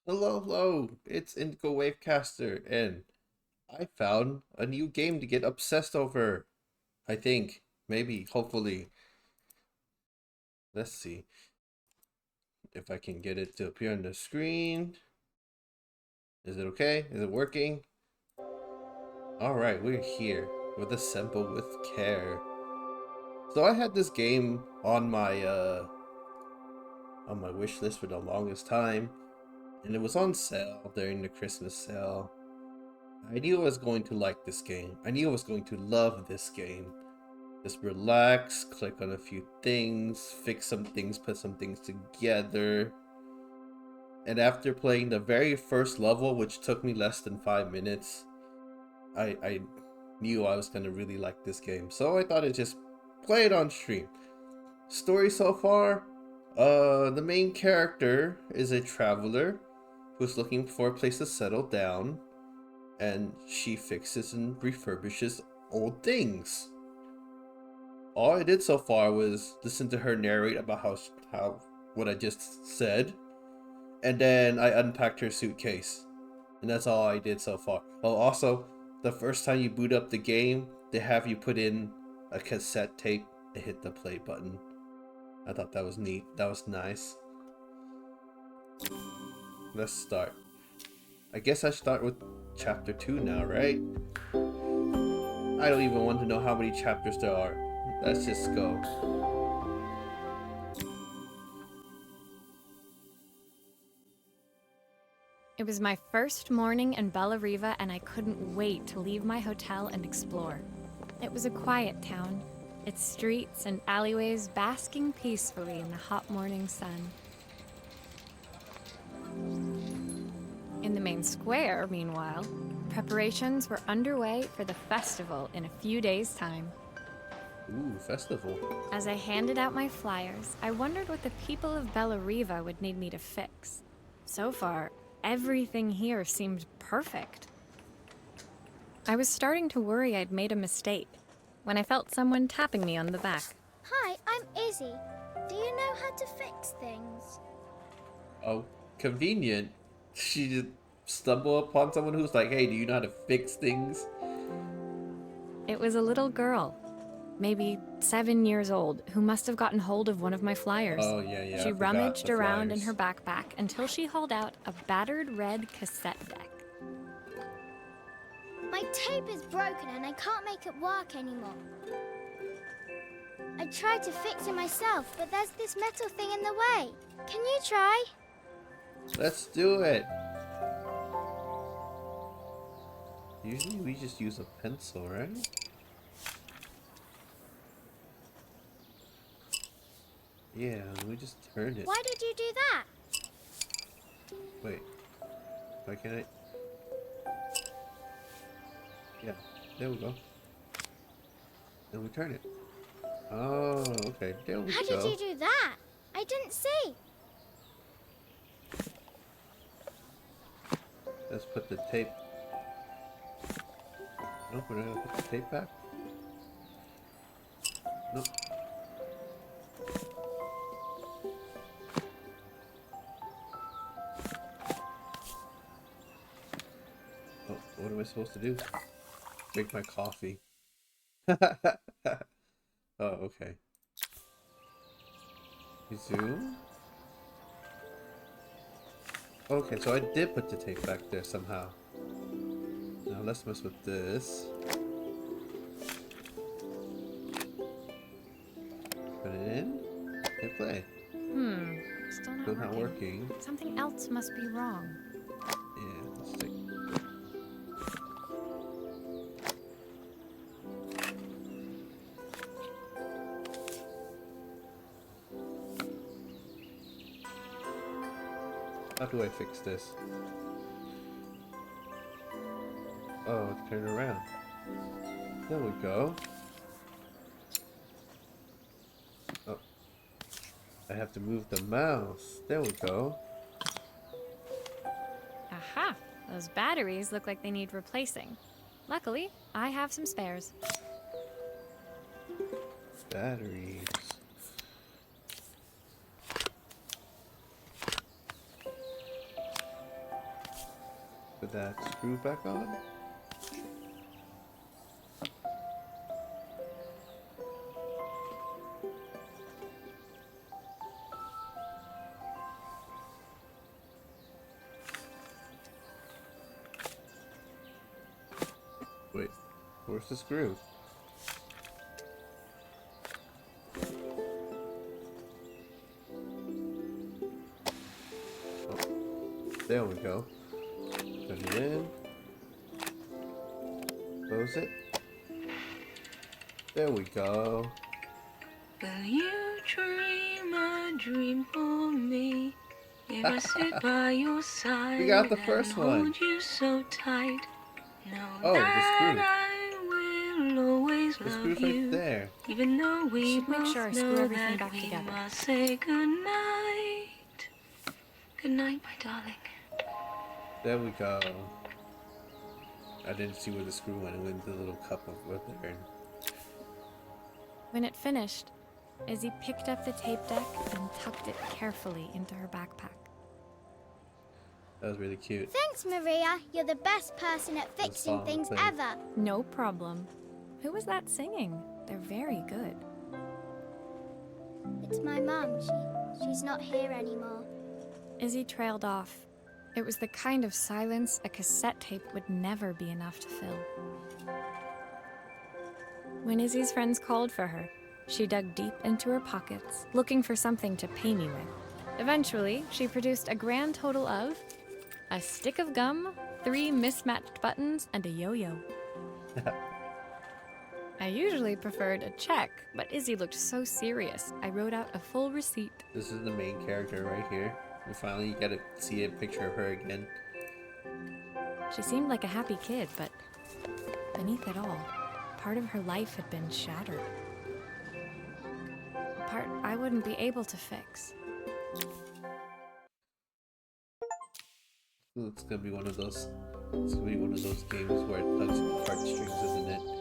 Hello, hello, it's Indigo Wavecaster, and I found a new game to get obsessed over. I think, maybe, hopefully. Let's see if I can get it to appear on the screen. Is it okay? Is it working? Alright, we're here with Assemble with Care. So I had this game on my wish list for the longest time, and it was on sale during the Christmas sale. I knew I was going to like this game. I knew I was going to love this game. Just relax, click on a few things, fix some things, put some things together. And after playing the very first level, which took me less than 5 minutes, I knew I was going to really like this game. So I thought I'd just play it on stream. Story so far, the main character is a traveler who's looking for a place to settle down, and she fixes and refurbishes old things. All I did so far was listen to her narrate about how what I just said, and then I unpacked her suitcase, and that's all I did so far. Oh, also, the first time you boot up the game, they have you put in a cassette tape and hit the play button. I thought that was neat. That was nice. Let's start. I guess I start with chapter 2 now, right? I don't even want to know how many chapters there are. Let's just go. It was my first morning in Bella Riva, and I couldn't wait to leave my hotel and explore. It was a quiet town, its streets and alleyways basking peacefully in the hot morning sun. In the main square, meanwhile, preparations were underway for the festival in a few days' time. Ooh, festival. As I handed out my flyers, I wondered what the people of Bella Riva would need me to fix. So far, everything here seemed perfect. I was starting to worry I'd made a mistake when I felt someone tapping me on the back. Hi, I'm Izzy. Do you know how to fix things? Oh, convenient. She just stumbled upon someone who's like, hey, do you know how to fix things? It was a little girl, maybe 7 years old, who must have gotten hold of one of my flyers. Oh, yeah, I She forgot rummaged the around in flyers. her backpack until she hauled out a battered red cassette deck. My tape is broken and I can't make it work anymore. I tried to fix it myself, but there's this metal thing in the way. Can you try? Let's do it. Usually we just use a pencil, right? Yeah, we just turn it. Why did you do that? Wait, why can't I? Yeah, there we go. Then we turn it. Oh, okay, there we How did go. you do that? I didn't see. Let's put the tape. Nope, we're not gonna put the tape back. Nope. Oh, what am I supposed to do? Drink my coffee. Oh, okay. Resume. Okay, so I did put the tape back there somehow. Now let's mess with this. Put it in. Hit play. Still Still not not working. working. Something else must be wrong. Yeah, let's take. How do I fix this? Oh, turn around. There we go. Oh, I have to move the mouse. There we go. Aha! Those batteries look like they need replacing. Luckily, I have some spares. Batteries. Put that screw back on. Wait, where's the screw? There we go. Put it in. Close it. There we go. Will you dream a dream for me? If I sit by your side We got the first and one. hold you so tight. Know Oh, the that screw. I will always The love screw's you. right there. Even though we Should make both sure I know screw everything that back we together. must say goodnight. Good night, my darling. There we go. I didn't see where the screw went. It went into the little cup over there. When it finished, Izzy picked up the tape deck and tucked it carefully into her backpack. That was really cute. Thanks, Maria. You're the best person at fixing song things thing. ever. No problem. Who was that singing? They're very good. It's my mum. She's not here anymore. Izzy trailed off. It was the kind of silence a cassette tape would never be enough to fill. When Izzy's friends called for her, she dug deep into her pockets, looking for something to pay me with. Eventually, she produced a grand total of a stick of gum, 3 mismatched buttons, and a yo-yo. I usually preferred a check, but Izzy looked so serious, I wrote out a full receipt. This is the main character right here. And finally, you get to see a picture of her again. She seemed like a happy kid, but beneath it all, part of her life had been shattered. A part I wouldn't be able to fix. Ooh, it's gonna be one of those. It's gonna be one of those games where it tugs at the heartstrings, isn't it?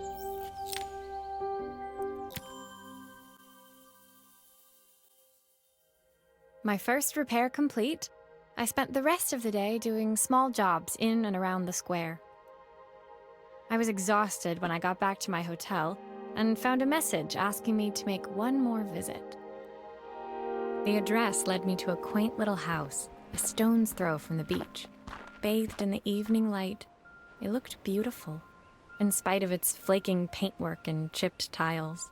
My first repair complete, I spent the rest of the day doing small jobs in and around the square. I was exhausted when I got back to my hotel and found a message asking me to make one more visit. The address led me to a quaint little house, a stone's throw from the beach. Bathed in the evening light, it looked beautiful, in spite of its flaking paintwork and chipped tiles.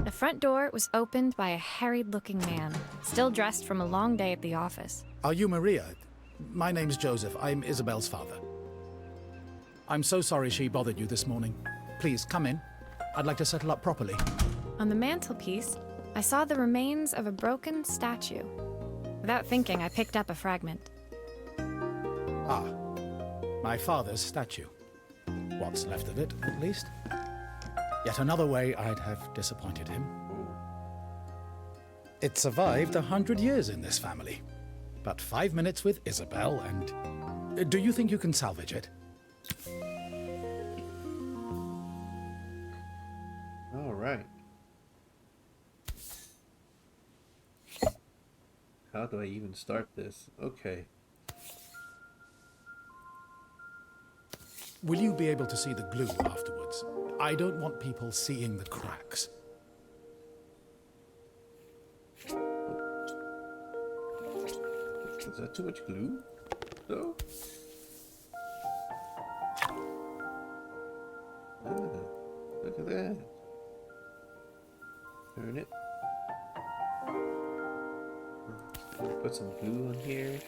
The front door was opened by a harried-looking man, still dressed from a long day at the office. Are you Maria? My name's Joseph. I'm Isabel's father. I'm so sorry she bothered you this morning. Please, come in. I'd like to settle up properly. On the mantelpiece, I saw the remains of a broken statue. Without thinking, I picked up a fragment. Ah, my father's statue. What's left of it, at least. Yet another way I'd have disappointed him. It survived 100 years in this family. But 5 minutes with Isabel and... Do you think you can salvage it? All right. How do I even start this? Okay. Will you be able to see the glue afterwards? I don't want people seeing the cracks. Is that too much glue? No? Ah, look at that. Turn it. Put some glue on here.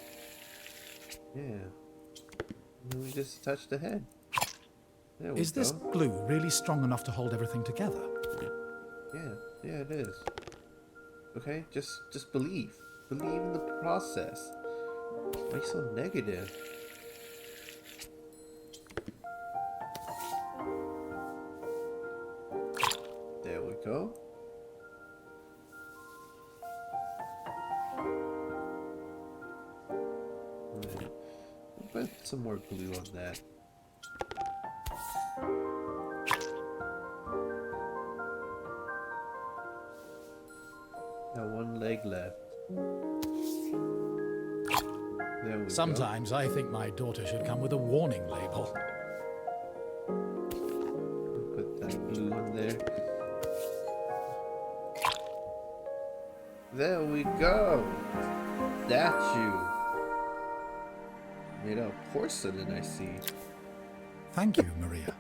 Yeah. And then we just touch the head. There we Is this go. glue really strong enough to hold everything together? Yeah, it is. Okay, just believe. Believe in the process. Why are you so negative? There we go. Alright. We'll put some more glue on that. Got one leg left. There we go. Sometimes I think my daughter should come with a warning label. Put that blue in there. There we go. Statue. Made out of porcelain, I see. Thank you, Maria.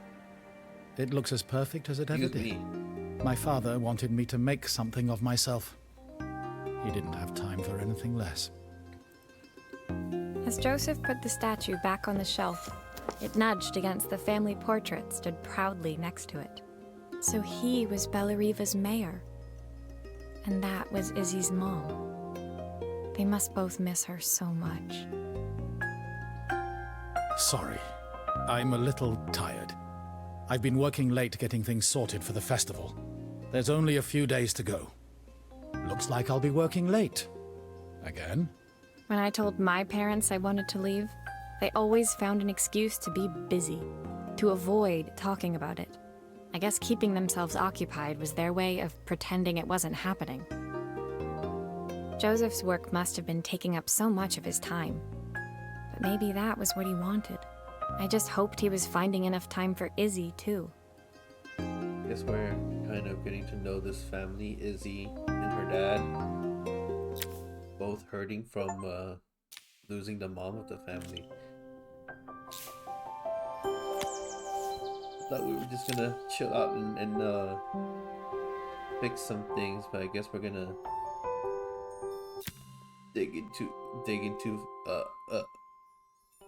It looks as perfect as it ever Excuse did. me. My father wanted me to make something of myself. He didn't have time for anything less. As Joseph put the statue back on the shelf, it nudged against the family portrait stood proudly next to it. So he was Bellariva's mayor. And that was Izzy's mom. They must both miss her so much. Sorry, I'm a little tired. I've been working late getting things sorted for the festival. There's only a few days to go. Looks like I'll be working late. Again? When I told my parents I wanted to leave, they always found an excuse to be busy, to avoid talking about it. I guess keeping themselves occupied was their way of pretending it wasn't happening. Joseph's work must have been taking up so much of his time. But maybe that was what he wanted. I just hoped he was finding enough time for Izzy, too. Guess we're kind of getting to know this family. Izzy and her dad, both hurting from losing the mom of the family. Thought we were just gonna chill out and fix some things, but I guess we're gonna dig into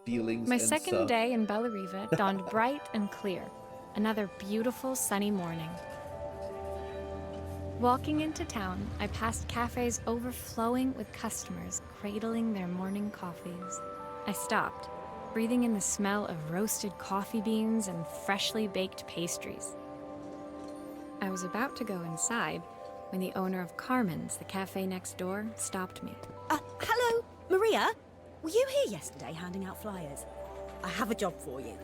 feelings. My and second stuff. day in Bellariva dawned bright and clear. Another beautiful sunny morning. Walking into town, I passed cafes overflowing with customers cradling their morning coffees. I stopped, breathing in the smell of roasted coffee beans and freshly baked pastries. I was about to go inside when the owner of Carmen's, the cafe next door, stopped me. Hello, Maria? Were you here yesterday handing out flyers? I have a job for you.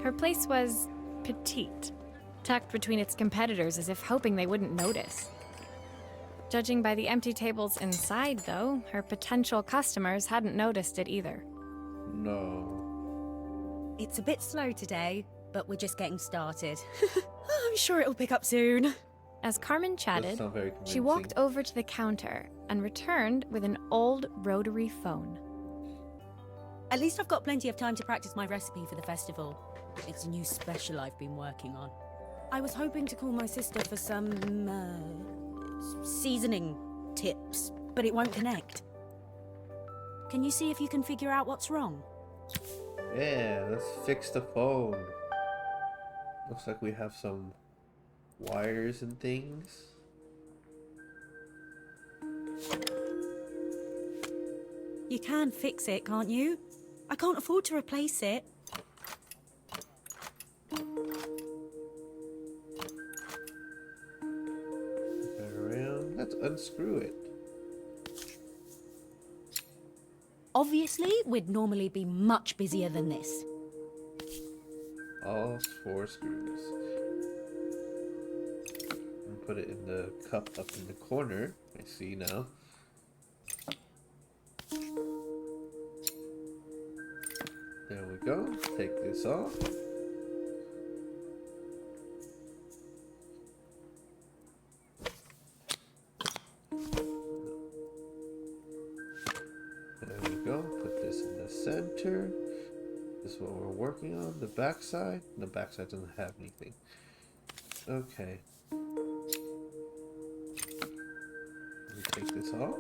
Her place was petite, tucked between its competitors as if hoping they wouldn't notice. Judging by the empty tables inside, though, her potential customers hadn't noticed it either. No. It's a bit slow today, but we're just getting started. I'm sure it'll pick up soon. As Carmen chatted, sound very she walked convincing. over to the counter and returned with an old rotary phone. At least I've got plenty of time to practice my recipe for the festival. It's a new special I've been working on. I was hoping to call my sister for some, seasoning tips, but it won't connect. Can you see if you can figure out what's wrong? Yeah, let's fix the phone. Looks like we have some wires and things. You can fix it, can't you? I can't afford to replace it. Turn around. Let's unscrew it. Obviously, we'd normally be much busier than this. All 4 screws. And put it in the cup up in the corner. I see now. There we go. Take this off. There we go. Put this in the center. This is what we're working on. The back side. The back side doesn't have anything. Okay. Let me take this off.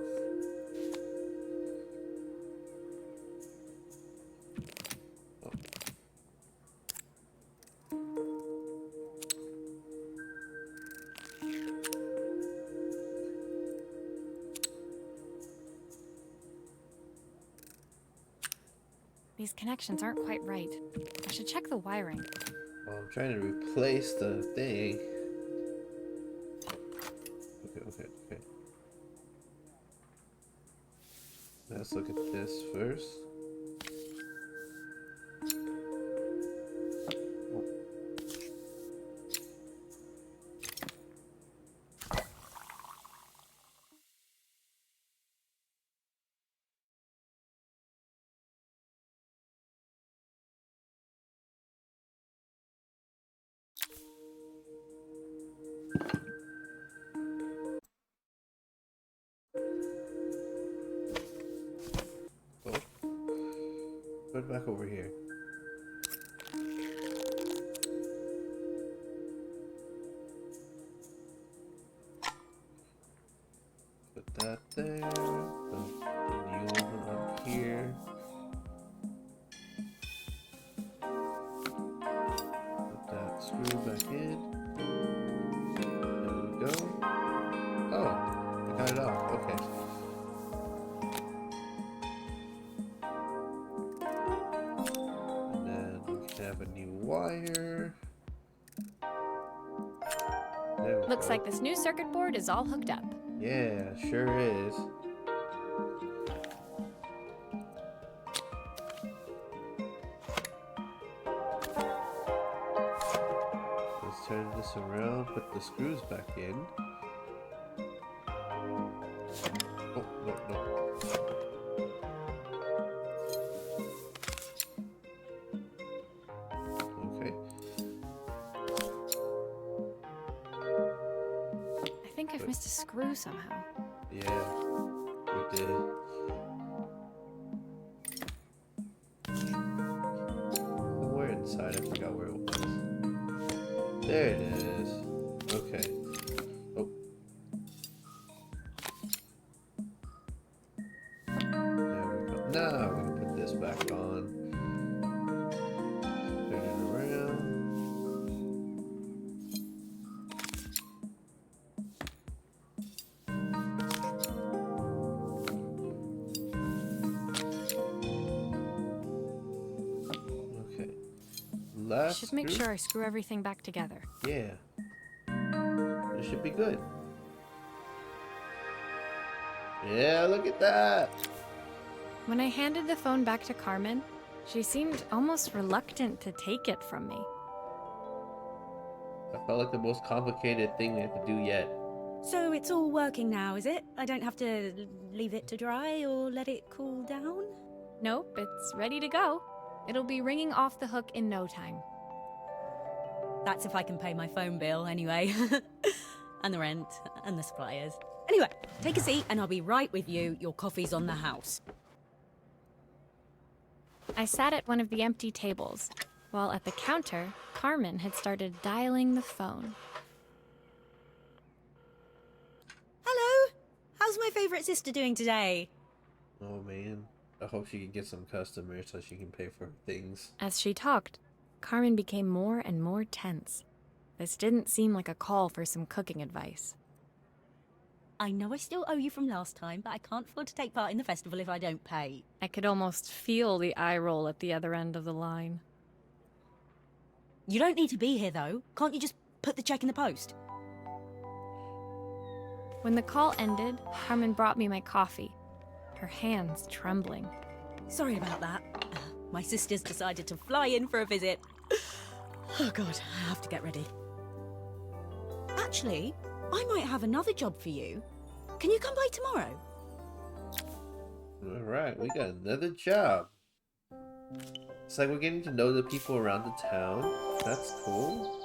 Oh. These connections aren't quite right. I should check the wiring. Well, I'm trying to replace the thing. Okay. Let's look at this first. Oh. Put it back over here. Put that there. Put the new one up here. Put that screw back in. There we go. Oh, I got it off. Okay. And then we can have a new wire. There we Looks go. like this new circuit board is all hooked up. Yeah, sure is. Let's turn this around, put the screws back in. Oh, no, no. Okay. I think I've missed a screw somehow. Yeah, we did. Somewhere inside, I forgot where it was. There it is. Okay. Oh. There we go. Now we can put this back on. Turn it around. Okay. I Last should make screw? sure I screw everything back together. Yeah. It should be good. Yeah, look at that. When I handed the phone back to Carmen, she seemed almost reluctant to take it from me. I felt like the most complicated thing we have to do yet. So it's all working now, is it? I don't have to leave it to dry or let it cool down? Nope, it's ready to go. It'll be ringing off the hook in no time. That's if I can pay my phone bill, anyway. And the rent, and the suppliers. Anyway, take a seat and I'll be right with you. Your coffee's on the house. I sat at one of the empty tables, while at the counter, Carmen had started dialing the phone. Hello! How's my favourite sister doing today? Oh man. I hope she can get some customers so she can pay for things. As she talked, Carmen became more and more tense. This didn't seem like a call for some cooking advice. I know I still owe you from last time, but I can't afford to take part in the festival if I don't pay. I could almost feel the eye roll at the other end of the line. You don't need to be here, though. Can't you just put the check in the post? When the call ended, Carmen brought me my coffee, her hands trembling. Sorry about that. My sister's decided to fly in for a visit. Oh god, I have to get ready. Actually, I might have another job for you. Can you come by tomorrow? Alright, we got another job. It's like we're getting to know the people around the town. That's cool.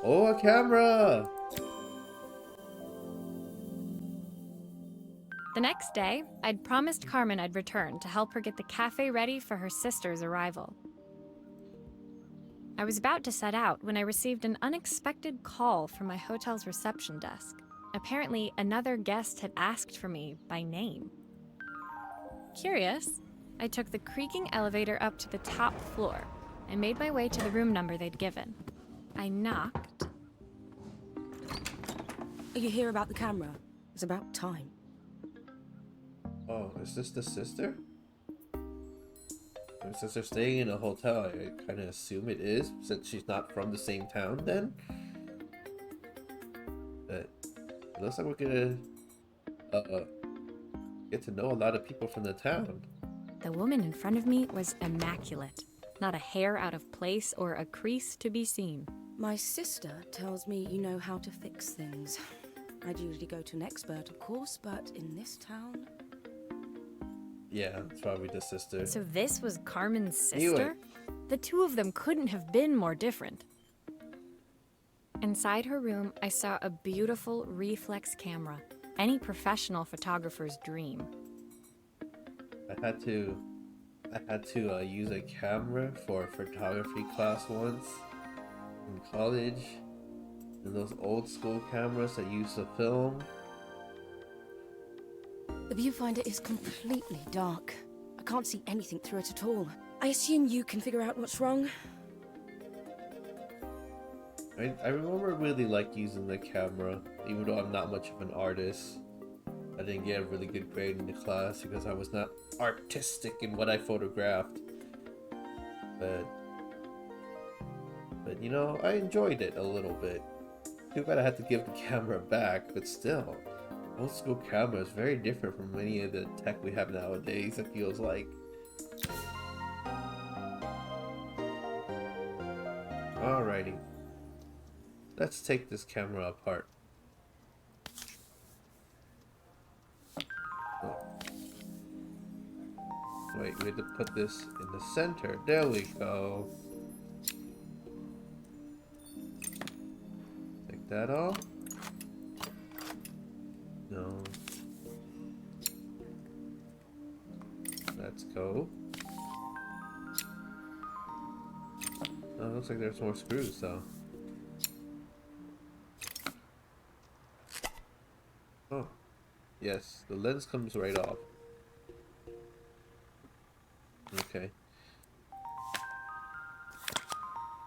Oh, a camera! The next day, I'd promised Carmen I'd return to help her get the cafe ready for her sister's arrival. I was about to set out when I received an unexpected call from my hotel's reception desk. Apparently, another guest had asked for me by name. Curious, I took the creaking elevator up to the top floor and made my way to the room number they'd given. I knocked. Are you here about the camera? It's about time. Oh, is this the sister? Since they're staying in a hotel, I kind of assume it is, since she's not from the same town then. But it looks like we're gonna get to know a lot of people from the town. The woman in front of me was immaculate. Not a hair out of place or a crease to be seen. My sister tells me you know how to fix things. I'd usually go to an expert, of course, but in this town... Yeah, it's probably the sister. So this was Carmen's Knew it. sister? The two of them couldn't have been more different. Inside her room, I saw a beautiful reflex camera. Any professional photographer's dream. I had to use a camera for a photography class once in college. And those old school cameras that used to film. The viewfinder is completely dark. I can't see anything through it at all. I assume you can figure out what's wrong? I remember really like using the camera, even though I'm not much of an artist. I didn't get a really good grade in the class because I was not artistic in what I photographed. But you know, I enjoyed it a little bit. Too bad I had to give the camera back, but still. Old school camera is very different from many of the tech we have nowadays, it feels like. Alrighty. Let's take this camera apart. Oh. Wait, we had to put this in the center. There we go. Take that off. No. Let's go. Oh, looks like there's more screws though. Oh. Yes, the lens comes right off. Okay.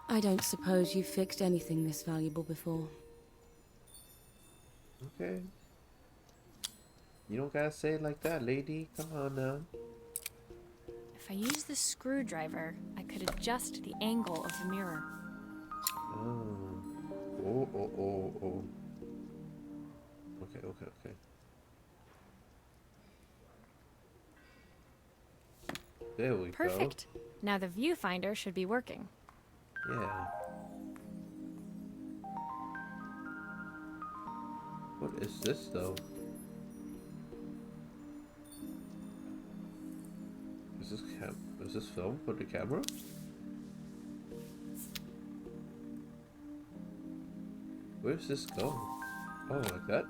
I don't suppose you've fixed anything this valuable before. Okay. You don't gotta say it like that, lady. Come on now. If I use the screwdriver, I could adjust the angle of the mirror. Oh. Oh. Okay. There we go. Perfect. Now the viewfinder should be working. Yeah. What is this though? Is this film for the camera? Where's this going? Oh, like that?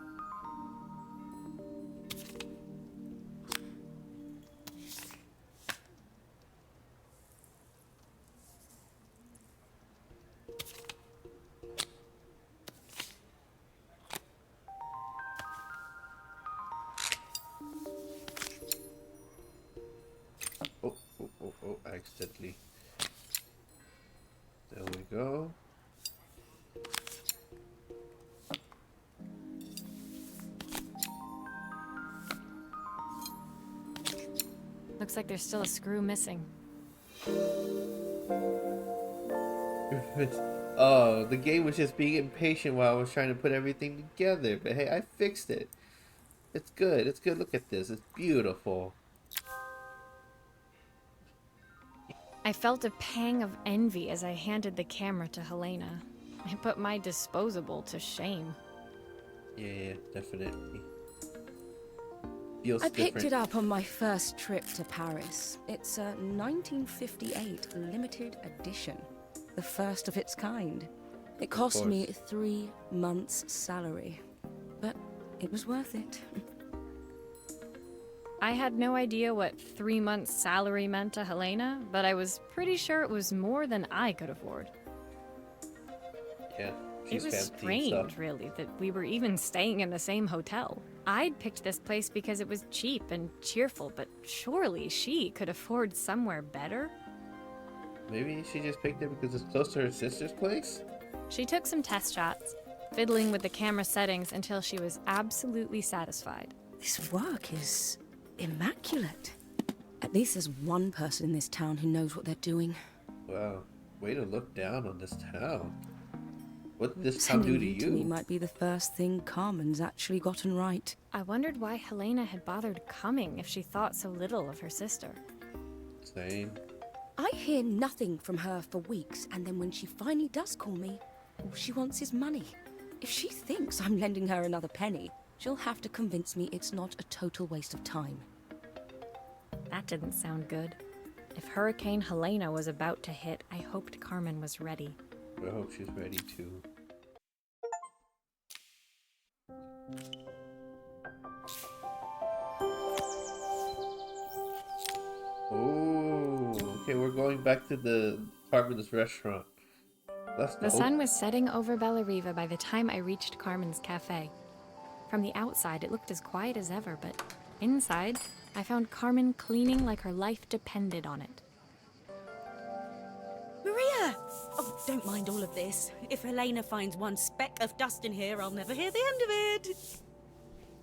Oh, accidentally. There we go. Looks like there's still a screw missing. Oh, the game was just being impatient while I was trying to put everything together. But hey, I fixed it. It's good. It's good. Look at this. It's beautiful. I felt a pang of envy as I handed the camera to Helena. I put my disposable to shame. Yeah, definitely. Feels I picked different. it up on my first trip to Paris. It's a 1958 limited edition, the first of its kind. It cost me 3 months' salary, but it was worth it. I had no idea what 3 months' salary meant to Helena, but I was pretty sure it was more than I could afford. Yeah, It she's was fancy and strange, stuff. really, that we were even staying in the same hotel. I'd picked this place because it was cheap and cheerful, but surely she could afford somewhere better? Maybe she just picked it because it's close to her sister's place? She took some test shots, fiddling with the camera settings until she was absolutely satisfied. This work is immaculate. At least there's one person in this town who knows what they're doing. Wow, way to look down on this town. What did this town do Sending to you to me you? might be the first thing Carmen's actually gotten right. I wondered why Helena had bothered coming if she thought so little of her sister. Same. I hear nothing from her for weeks, and then when she finally does call me, all she wants is money. If she thinks I'm lending her another penny, she'll have to convince me it's not a total waste of time. That didn't sound good. If Hurricane Helena was about to hit, I hoped Carmen was ready. I hope she's ready too. Oh, okay, we're going back to the Carmen's restaurant. Let's go. The sun was setting over Bellariva by the time I reached Carmen's cafe. From the outside, it looked as quiet as ever, but inside, I found Carmen cleaning like her life depended on it. Maria! Oh, don't mind all of this. If Helena finds one speck of dust in here, I'll never hear the end of it.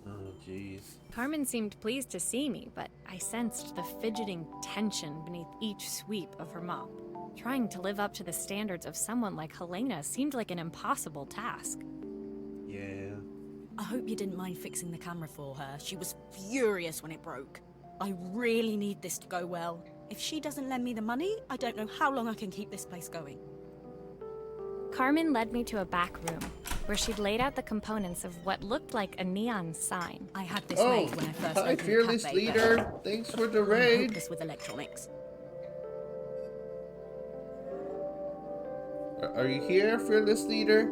Oh, jeez. Carmen seemed pleased to see me, but I sensed the fidgeting tension beneath each sweep of her mop. Trying to live up to the standards of someone like Helena seemed like an impossible task. Yeah. I hope you didn't mind fixing the camera for her. She was furious when it broke. I really need this to go well. If she doesn't lend me the money, I don't know how long I can keep this place going. Carmen led me to a back room, where she'd laid out the components of what looked like a neon sign. I had this Oh, made when I first hi, opened fearless the cafe, leader. Thanks for the but I'm raid. hopeless with electronics. Are you here, fearless leader?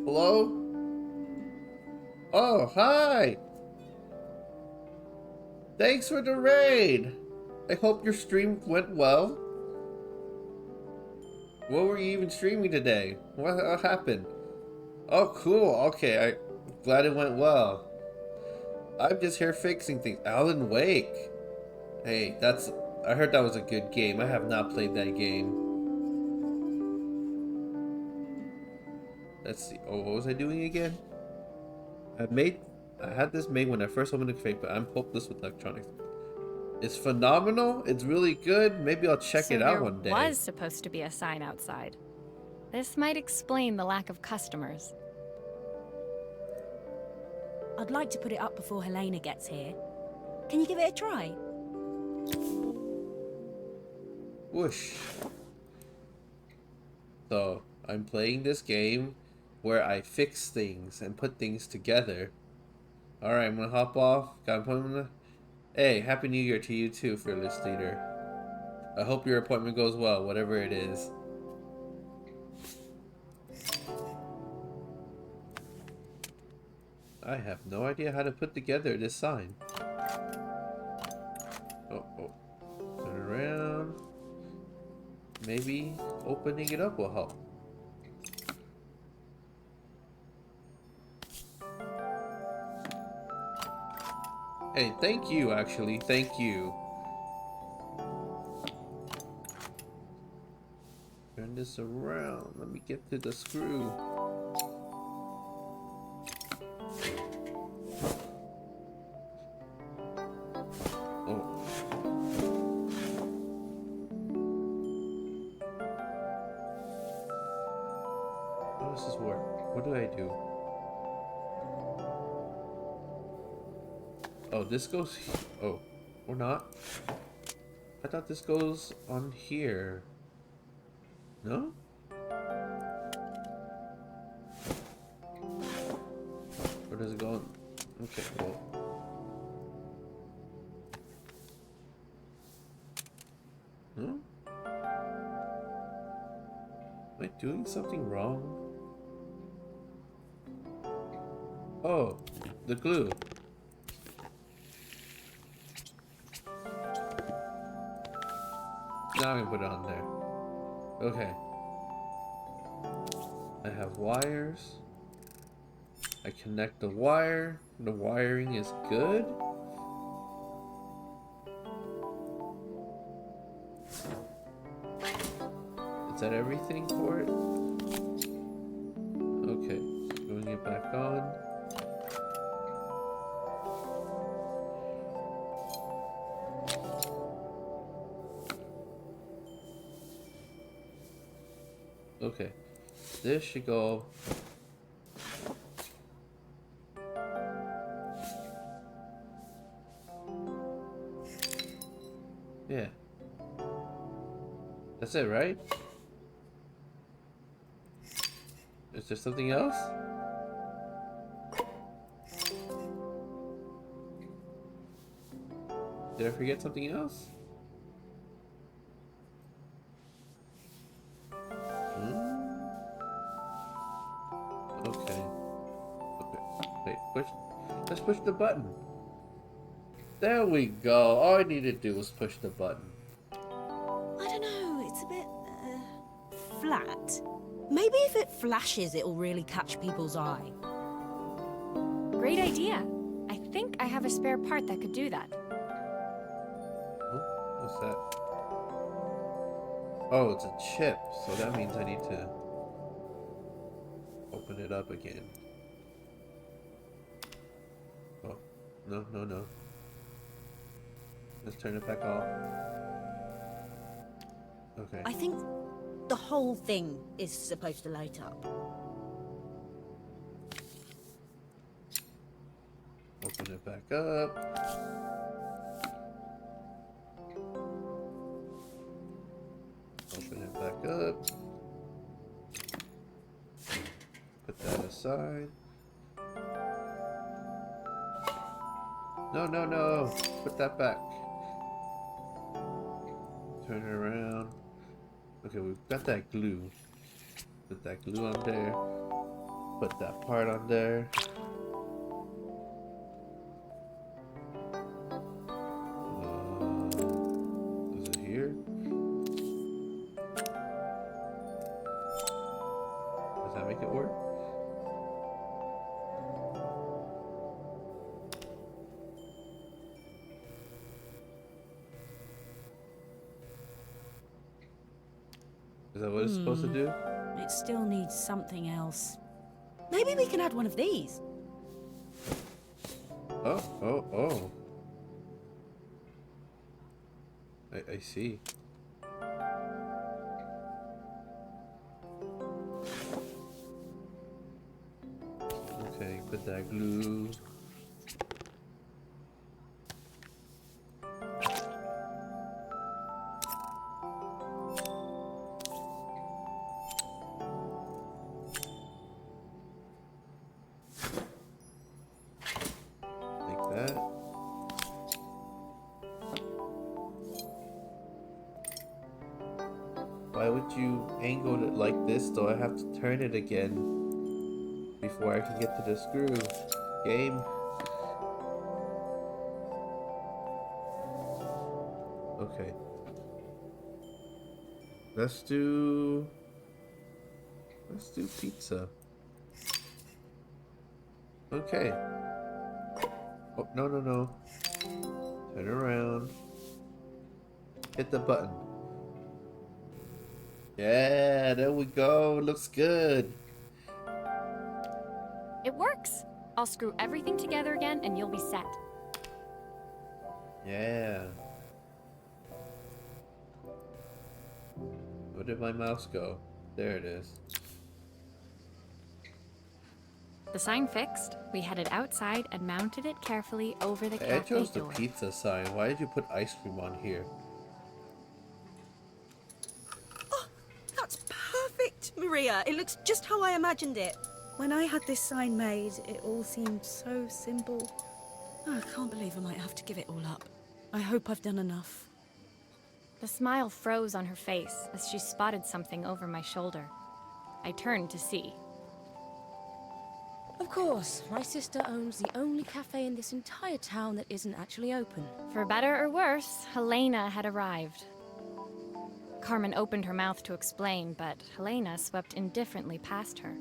Hello? Oh, hi. Thanks for the raid. I hope your stream went well. What were you even streaming today? What happened? Oh, cool. Okay, I'm glad it went well. I'm just here fixing things. Alan Wake. Hey, I heard that was a good game. I have not played that game. Let's see. Oh, what was I doing again? I had this made when I first opened the cafe, but I'm hopeless with electronics. It's phenomenal. It's really good. Maybe I'll check it out one day. There was supposed to be a sign outside. This might explain the lack of customers. I'd like to put it up before Helena gets here. Can you give it a try? Whoosh. So, I'm playing this game where I fix things and put things together. Alright, I'm gonna hop off. Got an appointment. Hey, Happy New Year to you too, fearless leader. I hope your appointment goes well, whatever it is. I have no idea how to put together this sign. Oh. Turn around. Maybe opening it up will help. Hey, thank you, actually. Thank you. Turn this around. Let me get to the screw. Oh. How does this work? What do I do? Oh, this goes... Oh, or not. I thought this goes on here. No? Or does it go on... Okay, well... No? Am I doing something wrong? Oh, the glue. Now I'm gonna put it on there. Okay. I have wires. I connect the wire. The wiring is good. Is that everything for it? Okay. Putting it back on. Okay, this should go. Yeah. That's it, right? Is there something else? Did I forget something else? Okay. Wait, push. Let's push the button. There we go. All I need to do was push the button. I don't know, it's a bit flat. Maybe if it flashes, it'll really catch people's eye. Great idea. I think I have a spare part that could do that. Oh, what's that? Oh, it's a chip. So that means I need to open it up again. Oh, no, no, no. Let's turn it back off. Okay. I think the whole thing is supposed to light up. Open it back up. Open it back up. Put that aside. No, no, no. Put that back. Turn it around. Okay, we've got that glue. Put that glue on there. Put that part on there. Is it here? Does that make it work? Is that what it's supposed to do? It still needs something else. Maybe we can add one of these. Oh, oh, oh. I see. Okay, put that glue. Like that. Why would you angle it like this though? I have to turn it again before I can get to the screw. Game. Okay. Let's do pizza. Okay. Oh, no, no, no. Turn around. Hit the button. Yeah, there we go. Looks good. It works. I'll screw everything together again and you'll be set. Yeah. Where did my mouse go? There it is. The sign fixed, we headed outside and mounted it carefully over the I cafe chose the door. pizza sign. Why did you put ice cream on here? Oh, that's perfect, Maria. It looks just how I imagined it. When I had this sign made, it all seemed so simple. Oh, I can't believe I might have to give it all up. I hope I've done enough. The smile froze on her face as she spotted something over my shoulder. I turned to see. Of course, my sister owns the only cafe in this entire town that isn't actually open. For better or worse, Helena had arrived. Carmen opened her mouth to explain, but Helena swept indifferently past her.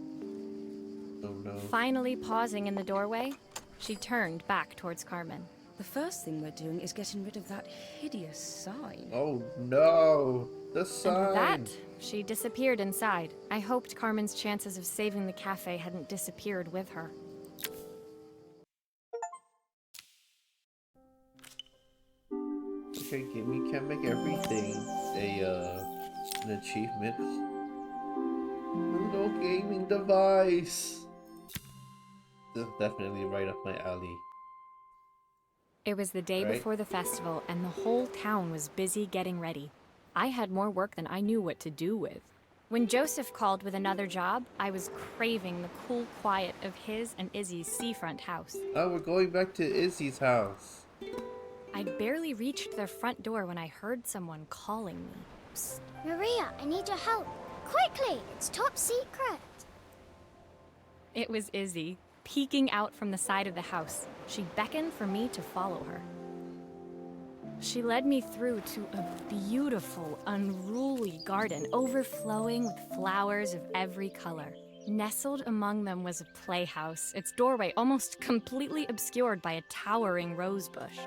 Oh no. Finally pausing in the doorway, she turned back towards Carmen. The first thing we're doing is getting rid of that hideous sign. Oh no. The And sign. with that, she disappeared inside. I hoped Carmen's chances of saving the cafe hadn't disappeared with her. Okay, we can make everything an achievement. A little gaming device. This is definitely right up my alley. It was the day Right. before the festival, and the whole town was busy getting ready. I had more work than I knew what to do with. When Joseph called with another job, I was craving the cool quiet of his and Izzy's seafront house. Oh, we're going back to Izzy's house. I'd barely reached their front door when I heard someone calling me. Psst. Maria, I need your help. Quickly, it's top secret. It was Izzy. peeking out from the side of the house. She beckoned for me to follow her. She led me through to a beautiful, unruly garden overflowing with flowers of every color. Nestled among them was a playhouse, its doorway almost completely obscured by a towering rose bush.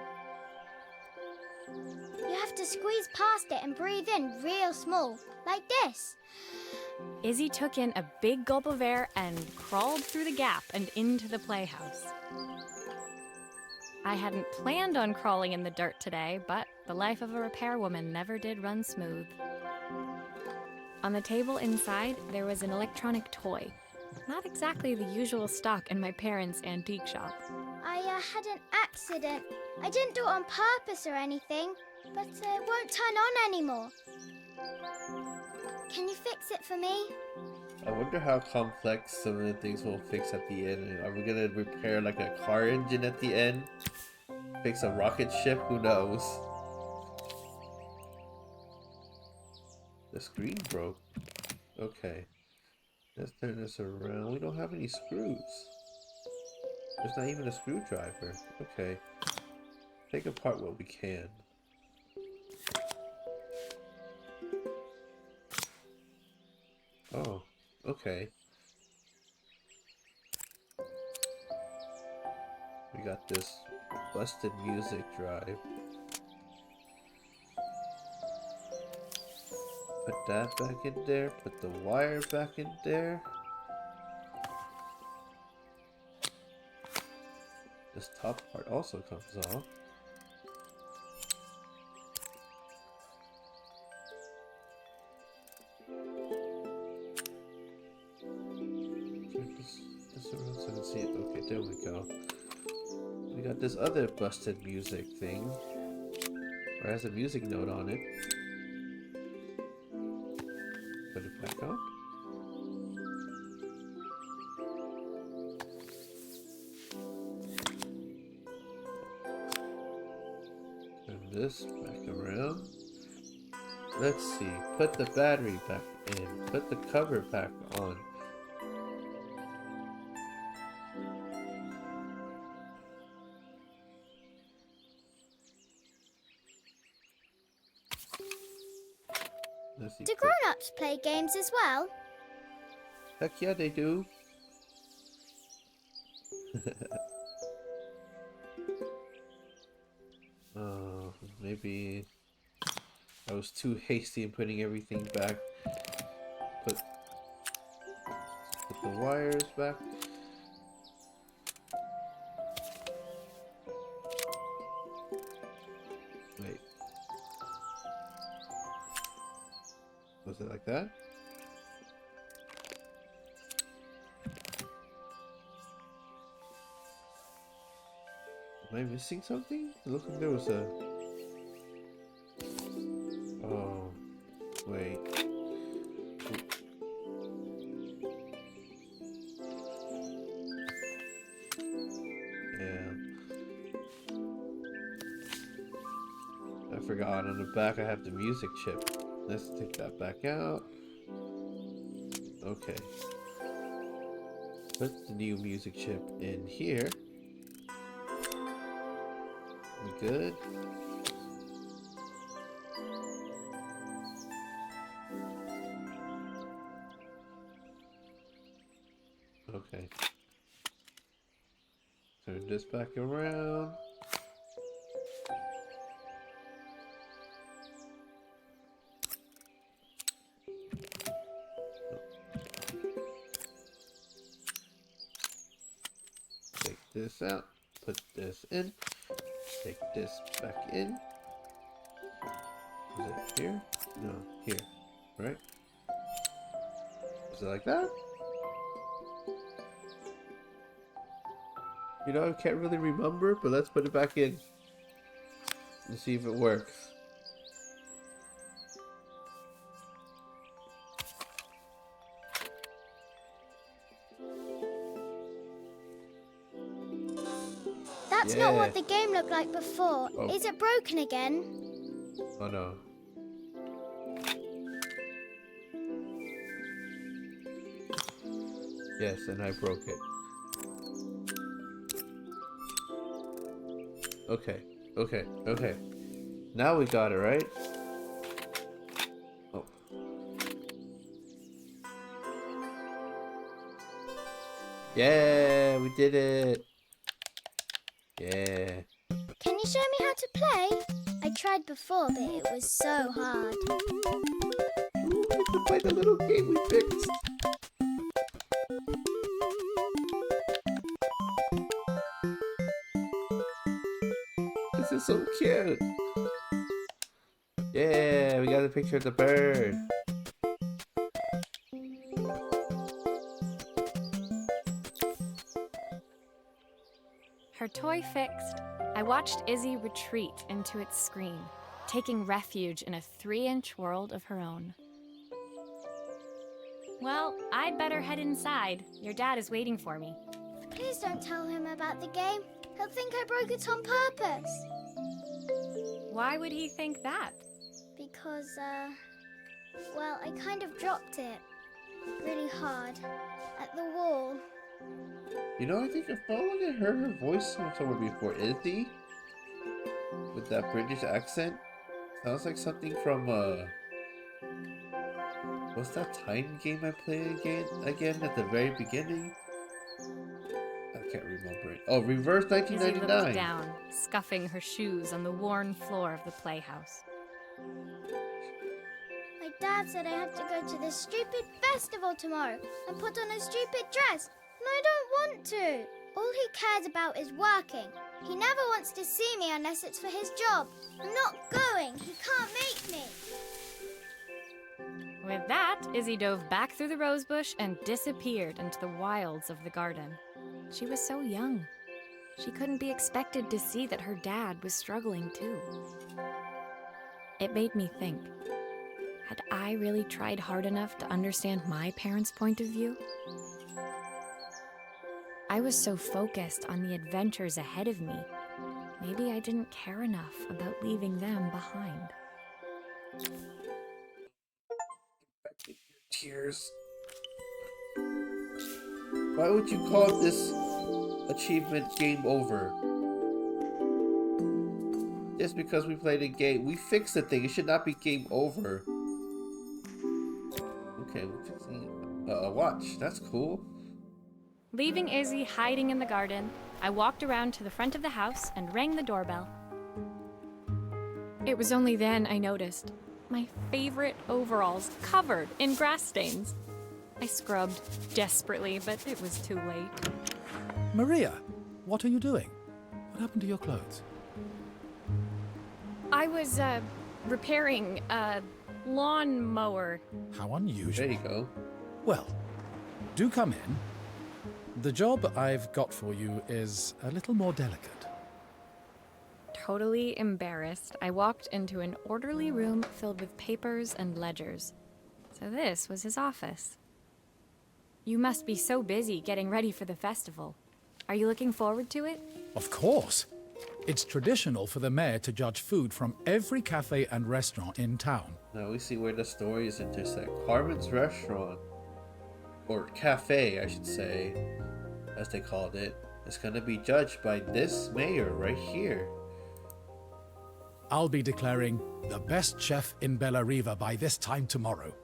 You have to squeeze past it and breathe in real small, like this. Izzy took in a big gulp of air and crawled through the gap and into the playhouse. I hadn't planned on crawling in the dirt today, but the life of a repairwoman never did run smooth. On the table inside, there was an electronic toy. Not exactly the usual stock in my parents' antique shop. I had an accident. I didn't do it on purpose or anything, but it won't turn on anymore. Can you fix it for me? I wonder how complex some of the things will fix at the end. Are we gonna repair like a car engine at the end? Fix a rocket ship? Who knows? The screen broke. Okay. Let's turn this around. We don't have any screws. There's not even a screwdriver. Okay. Take apart what we can. Oh, okay. We got this busted music drive. Put that back in there, put the wire back in there. This top part also comes off. Turn this around so I can see it. Okay, there we go. We got this other busted music thing. Or has a music note on it. Put it back on. Turn this back around. Let's see. Put the battery back in. Put the cover back on. Let's see. Do grown-ups play games as well? Heck yeah, they do. Maybe I was too hasty in putting everything back. Put the wires back. Wait. Was it like that? Am I missing something? It looked like there was a... Oh, wait. Yeah. I forgot, on the back I have the music chip. Let's take that back out. Okay. Put the new music chip in here. We good? Okay. Turn this back around. Take this out. Put this in. Take this back in. Is it here? No, here. Right? Is it like that? You know, I can't really remember, but let's put it back in and see if it works. That's not what the game looked like before. Oh. Is it broken again? Oh no. Yes, and I broke it. Okay, okay, okay. Now we got it, right? Oh. Yeah, we did it. Yeah. Can you show me how to play? I tried before, but it was so hard. Ooh, we can play the little game we fixed. This is so cute. Yeah, we got a picture of the bird. Her toy fixed, I watched Izzy retreat into its screen, taking refuge in a 3-inch world of her own. Well, I'd better head inside. Your dad is waiting for me. Please don't tell him about the game. He'll think I broke it on purpose. Why would he think that? Because, well, I kind of dropped it really hard at the wall. You know, I think I felt like I heard her voice somewhere before. Izzy? With that British accent? Sounds like something from, what's that Titan game I played again at the very beginning? I can't remember it. Oh, Reverse Izzy 1999. looked down, scuffing her shoes on the worn floor of the playhouse. My dad said I had to go to this stupid festival tomorrow and put on a stupid dress. And I don't want to. All he cares about is working. He never wants to see me unless it's for his job. I'm not going. He can't make me. With that, Izzy dove back through the rosebush and disappeared into the wilds of the garden. She was so young. She couldn't be expected to see that her dad was struggling too. It made me think, had I really tried hard enough to understand my parents' point of view? I was so focused on the adventures ahead of me. Maybe I didn't care enough about leaving them behind. Tears. Why would you call this achievement game over? Just because we played a game. We fixed the thing. It should not be game over. Okay, we're fixing a watch. That's cool. Leaving Izzy hiding in the garden, I walked around to the front of the house and rang the doorbell. It was only then I noticed my favorite overalls covered in grass stains. I scrubbed desperately, but it was too late. Maria, what are you doing? What happened to your clothes? I was, repairing a lawnmower. How unusual. There you go. Well, do come in. The job I've got for you is a little more delicate. Totally embarrassed, I walked into an orderly room filled with papers and ledgers. So this was his office. You must be so busy getting ready for the festival. Are you looking forward to it? Of course. It's traditional for the mayor to judge food from every cafe and restaurant in town. Now we see where the stories intersect. Carmen's restaurant, or cafe, I should say, as they called it, is going to be judged by this mayor right here. I'll be declaring the best chef in Bella Riva by this time tomorrow.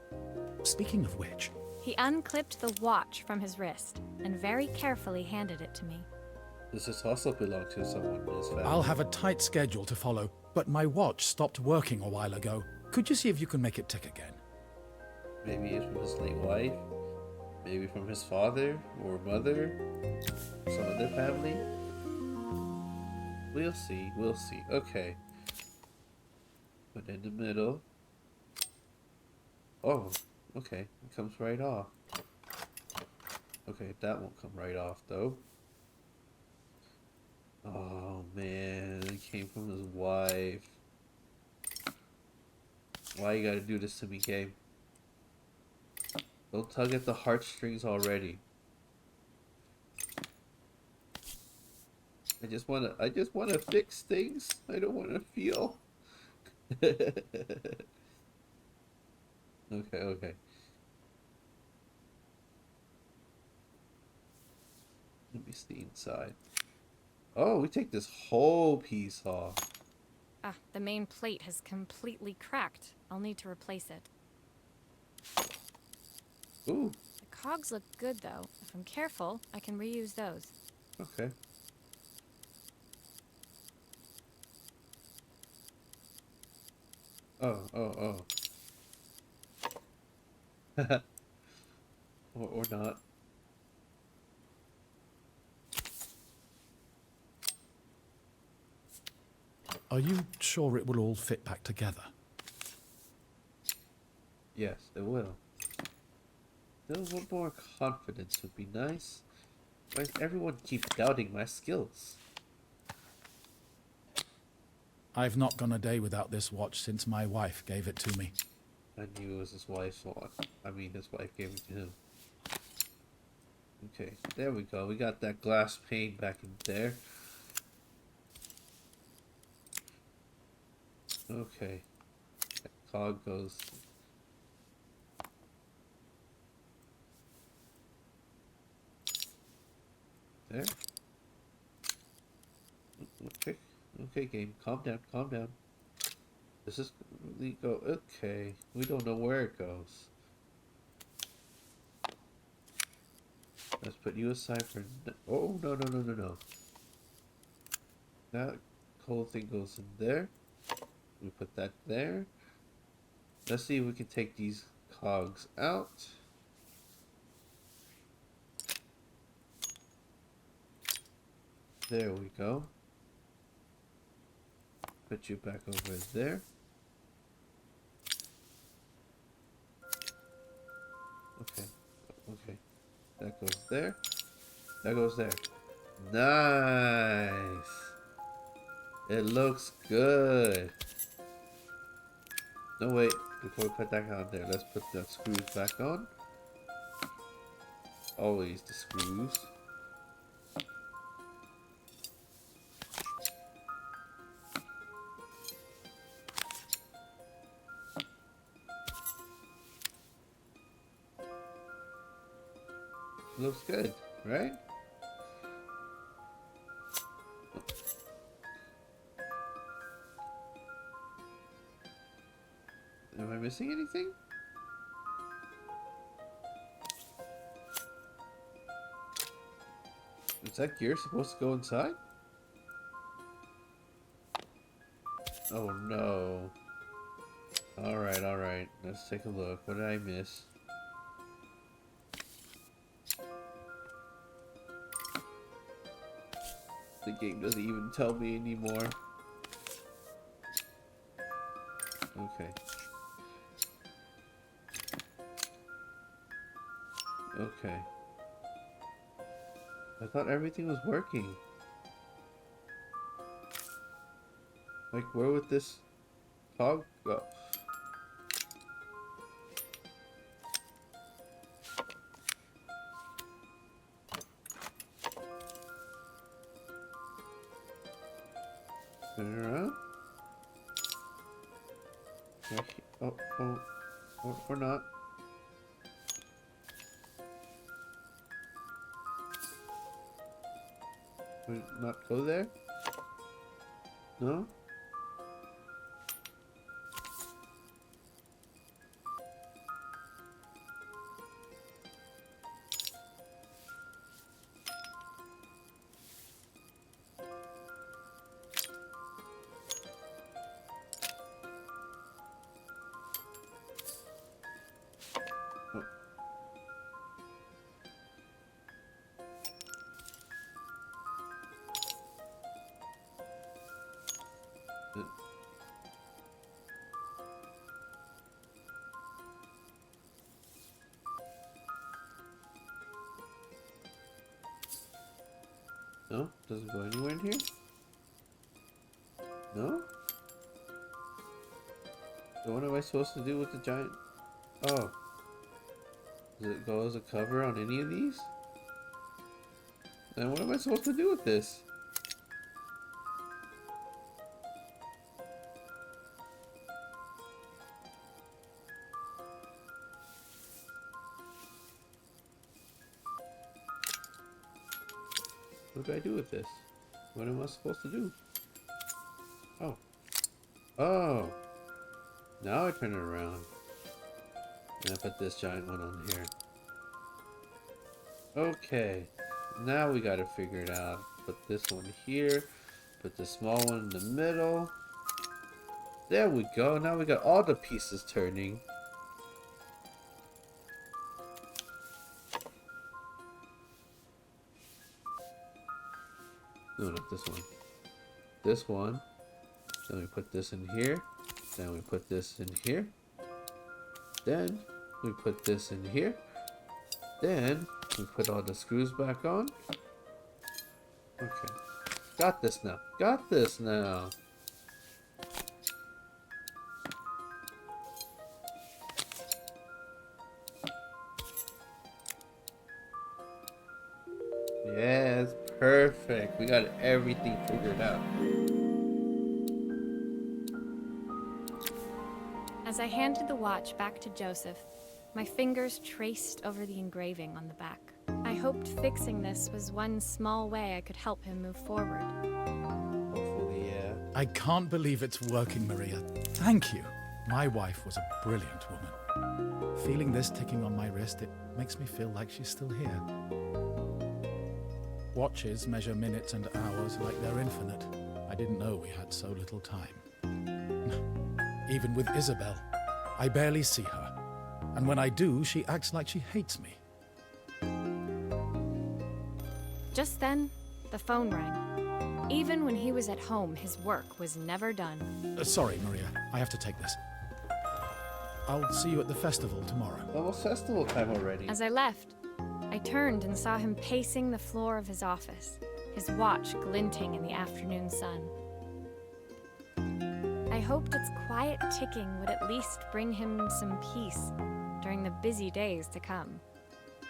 Speaking of which... He unclipped the watch from his wrist and very carefully handed it to me. Does this also belong to someone in his family? I'll have a tight schedule to follow, but my watch stopped working a while ago. Could you see if you can make it tick again? Maybe it's from his late wife, maybe from his father or mother, some other family. We'll see, we'll see. Okay. Put in the middle. Oh, okay. It comes right off. Okay, that won't come right off though. Oh man, it came from his wife. Why you gotta do this to me, game? Don't tug at the heartstrings already. I just wanna fix things. I don't wanna feel. Okay. Let me see inside. Oh, we take this whole piece off. Ah, the main plate has completely cracked. I'll need to replace it. Ooh, The cogs look good, though. If I'm careful, I can reuse those. okay. Oh, oh, oh. Or not. Are you sure it will all fit back together? Yes, it will. A little more confidence would be nice. Why does everyone keep doubting my skills? I've not gone a day without this watch since my wife gave it to me. I knew it was his wife's watch. I mean, his wife gave it to him. Okay, there we go. We got that glass pane back in there. Okay. That cog goes. There. Okay. Okay, game. Calm down, calm down. Does this really go? Okay. We don't know where it goes. Let's put you aside for. Oh, no, no, no, no, no. That whole thing goes in there. We put that there. Let's see if we can take these cogs out. There we go. Put you back over there. Okay. Okay. That goes there. That goes there. Nice. It looks good. No, wait. Before we put that on there, let's put the screws back on. Always the screws. Looks good, right? Am I missing anything? Is that gear supposed to go inside? Oh no. Alright, alright. Let's take a look. What did I miss? The game doesn't even tell me anymore. Okay. Okay. I thought everything was working. Like, where would this cog go? Turn around. Oh, oh, or not. Would it not go there? No? Oh. No? Doesn't go anywhere in here? No? So what am I supposed to do with the giant... Oh. Does it go as a cover on any of these? Then what am I supposed to do with this? What do I do with this? What am I supposed to do? Oh. Oh. Now I turn it around. And I put this giant one on here. Okay. Now we gotta figure it out. Put this one here. Put the small one in the middle. There we go. Now we got all the pieces turning. No, not this one. This one. Then we put this in here. Then we put this in here. Then we put this in here. Then we put all the screws back on. Okay. Got this now. Got this now. Yes, perfect. We got everything figured out. As I handed the watch back to Joseph, my fingers traced over the engraving on the back. I hoped fixing this was one small way I could help him move forward. Hopefully, yeah. I can't believe it's working, Maria. Thank you. My wife was a brilliant woman. Feeling this ticking on my wrist, it makes me feel like she's still here. Watches measure minutes and hours like they're infinite. I didn't know we had so little time. Even with Isabel, I barely see her. And when I do, she acts like she hates me. Just then, the phone rang. Even when he was at home, his work was never done. Sorry, Maria. I have to take this. I'll see you at the festival tomorrow. Almost festival time already. As I left, I turned and saw him pacing the floor of his office, his watch glinting in the afternoon sun. I hoped its quiet ticking would at least bring him some peace during the busy days to come.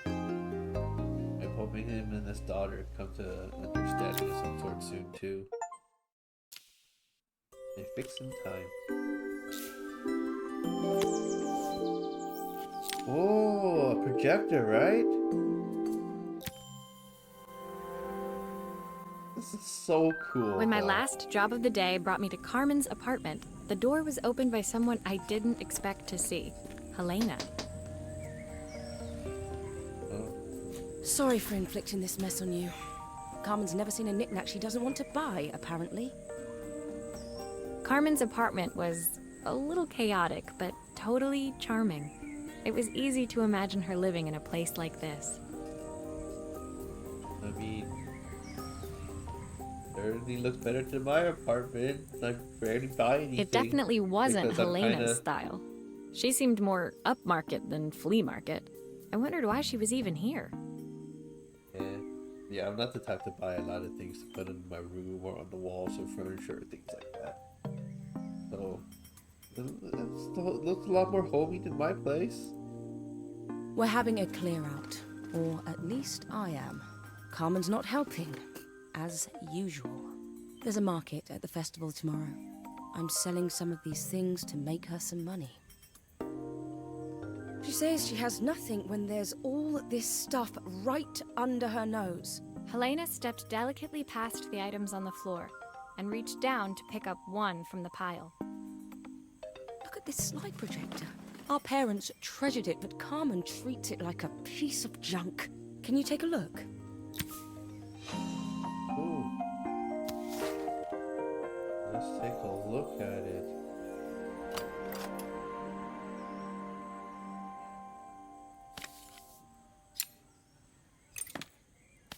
I'm hoping him and his daughter come to understanding of some sort soon too. They fix in time. Oh, a projector, right? This is so cool. When my last job of the day brought me to Carmen's apartment, the door was opened by someone I didn't expect to see, Helena. Sorry for inflicting this mess on you. Carmen's never seen a knick-knack she doesn't want to buy, apparently. Carmen's apartment was a little chaotic, but totally charming. It was easy to imagine her living in a place like this. I mean, certainly looks better than my apartment. I barely buy anything. It definitely wasn't because I'm Helena's kinda- style. She seemed more upmarket than flea market. I wondered why she was even here. Yeah, I'm not the type to buy a lot of things to put in my room or on the walls or furniture or things like that. So, it looks a lot more homey than my place. We're having a clear out, or at least I am. Carmen's not helping, as usual. There's a market at the festival tomorrow. I'm selling some of these things to make her some money. She says she has nothing when there's all this stuff right under her nose. Helena stepped delicately past the items on the floor and reached down to pick up one from the pile. Look at this slide projector. Our parents treasured it, but Carmen treats it like a piece of junk. Can you take a look? Ooh. Let's take a look at it.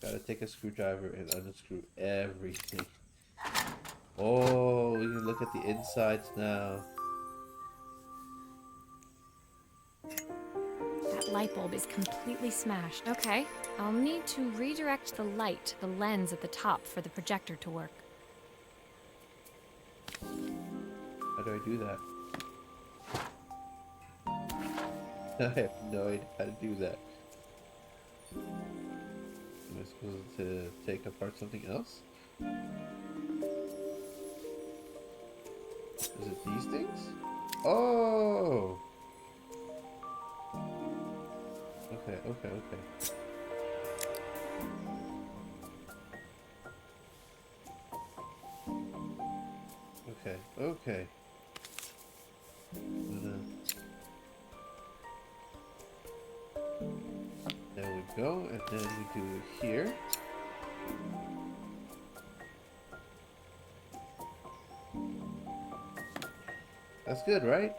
Gotta take a screwdriver and unscrew everything. Oh, we can look at the insides now. That light bulb is completely smashed. Okay, I'll need to redirect the light to the lens at the top for the projector to work. How do I do that? I have no idea how to do that. Am I supposed to take apart something else? Is it these things? Oh! Okay. Okay, okay. There we go, and then we do it here. That's good, right?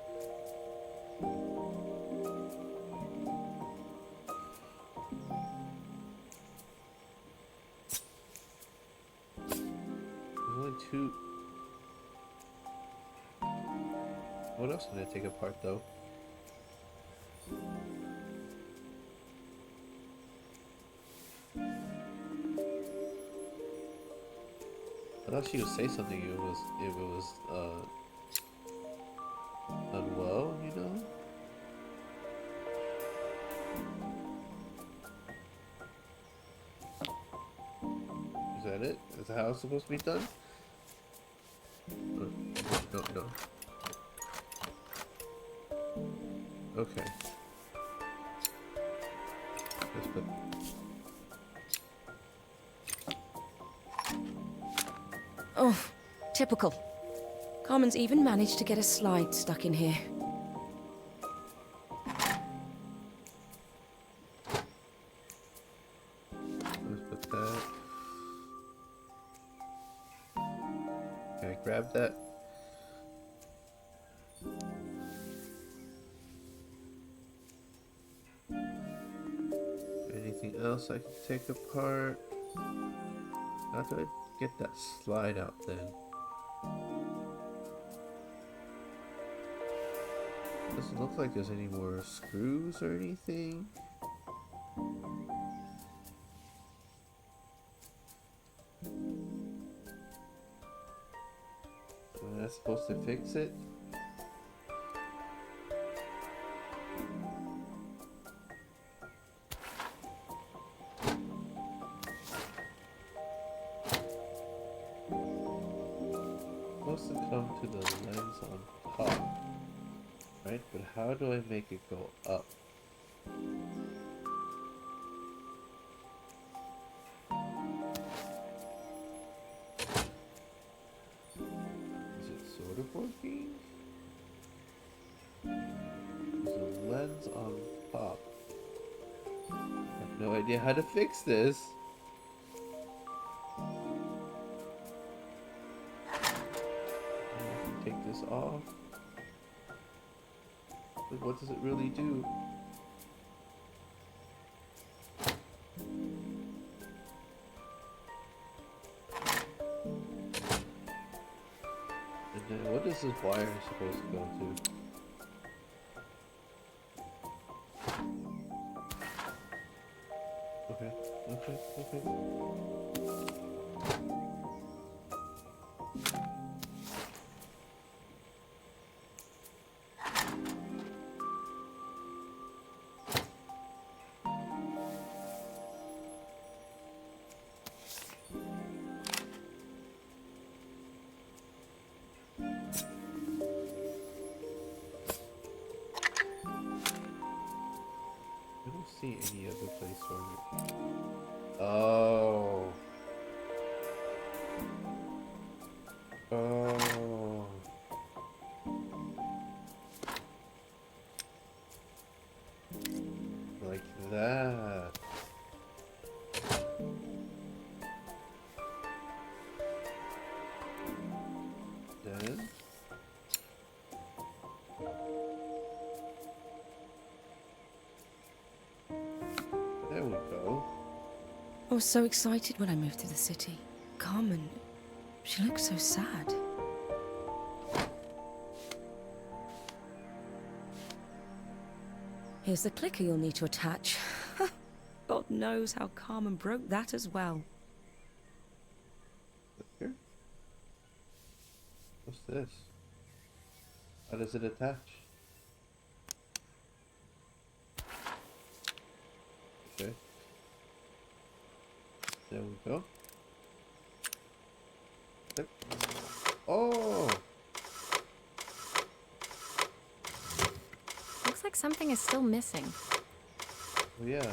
There's only two. What else did I take apart though? I thought she would say something if it was unwell, you know? Is that it? Is that how it's supposed to be done? No, no. Okay. Let's put. Oh, typical. Carmen's even managed to get a slide stuck in here. Let's put that. Okay, grab that. Anything else I can take apart? How do I get that slide out then? Doesn't look like there's any more screws or anything. Am I supposed to fix it? Supposed to come to the lens on top, right? But how do I make it go up? Is it sort of working? There's a lens on top. I have no idea how to fix this. Take this off. But what does it really do? And then what is this wire supposed to go to? Okay, okay, okay. I don't see any other place for it. Oh. Oh. Like that. Then. There we go. I was so excited when I moved to the city. Carmen, she looks so sad. Here's the clicker you'll need to attach. God knows how Carmen broke that as well. Here. What's this? How does it attach? Okay. There we go. Yep. Oh! Looks like something is still missing. Oh, yeah.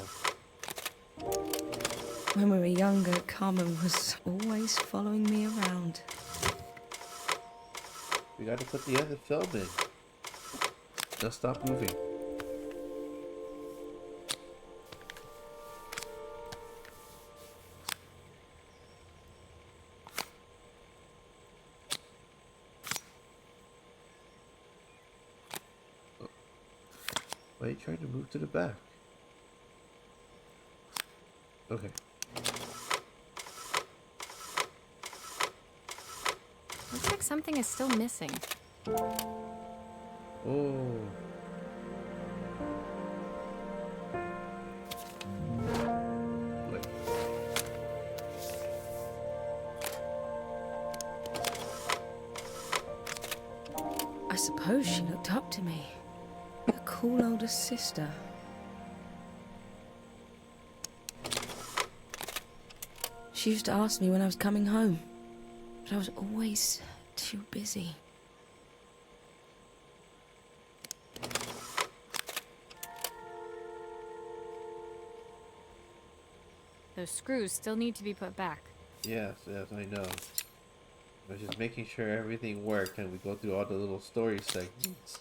When we were younger, Carmen was always following me around. We gotta put the other film in. Just stop moving. Why are you trying to move to the back? Okay. Looks like something is still missing. Oh. Wait. I suppose she looked up to me. A cool older sister. She used to ask me when I was coming home, but I was always too busy. Those screws still need to be put back. Yes, yes, I know. I was just making sure everything worked and we go through all the little story segments.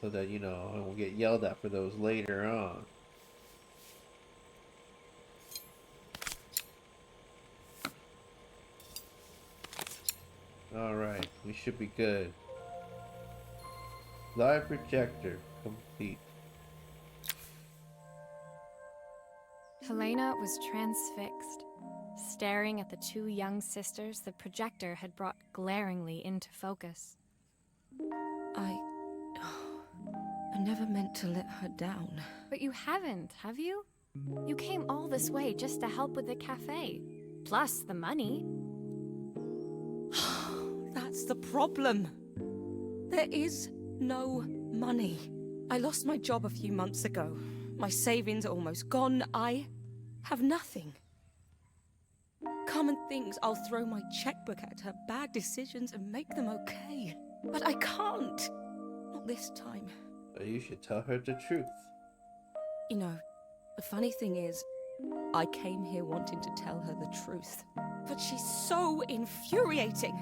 So that, you know, I won't get yelled at for those later on. Alright, we should be good. Live projector complete. Helena was transfixed. Staring at the two young sisters the projector had brought glaringly into focus. I never meant to let her down. But you haven't, have you? You came all this way just to help with the cafe. Plus the money. That's the problem. There is no money. I lost my job a few months ago. My savings are almost gone. I have nothing. Carmen thinks I'll throw my checkbook at her bad decisions and make them okay. But I can't. Not this time. But you should tell her the truth. You know, the funny thing is, I came here wanting to tell her the truth. But she's so infuriating.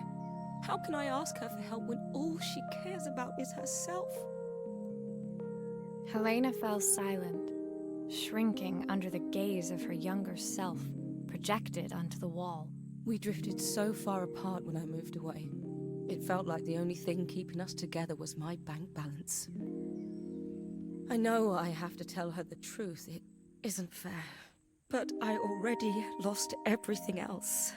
How can I ask her for help when all she cares about is herself? Helena fell silent, shrinking under the gaze of her younger self, projected onto the wall. We drifted so far apart when I moved away. It felt like the only thing keeping us together was my bank balance. I know I have to tell her the truth. It isn't fair. But I already lost everything else.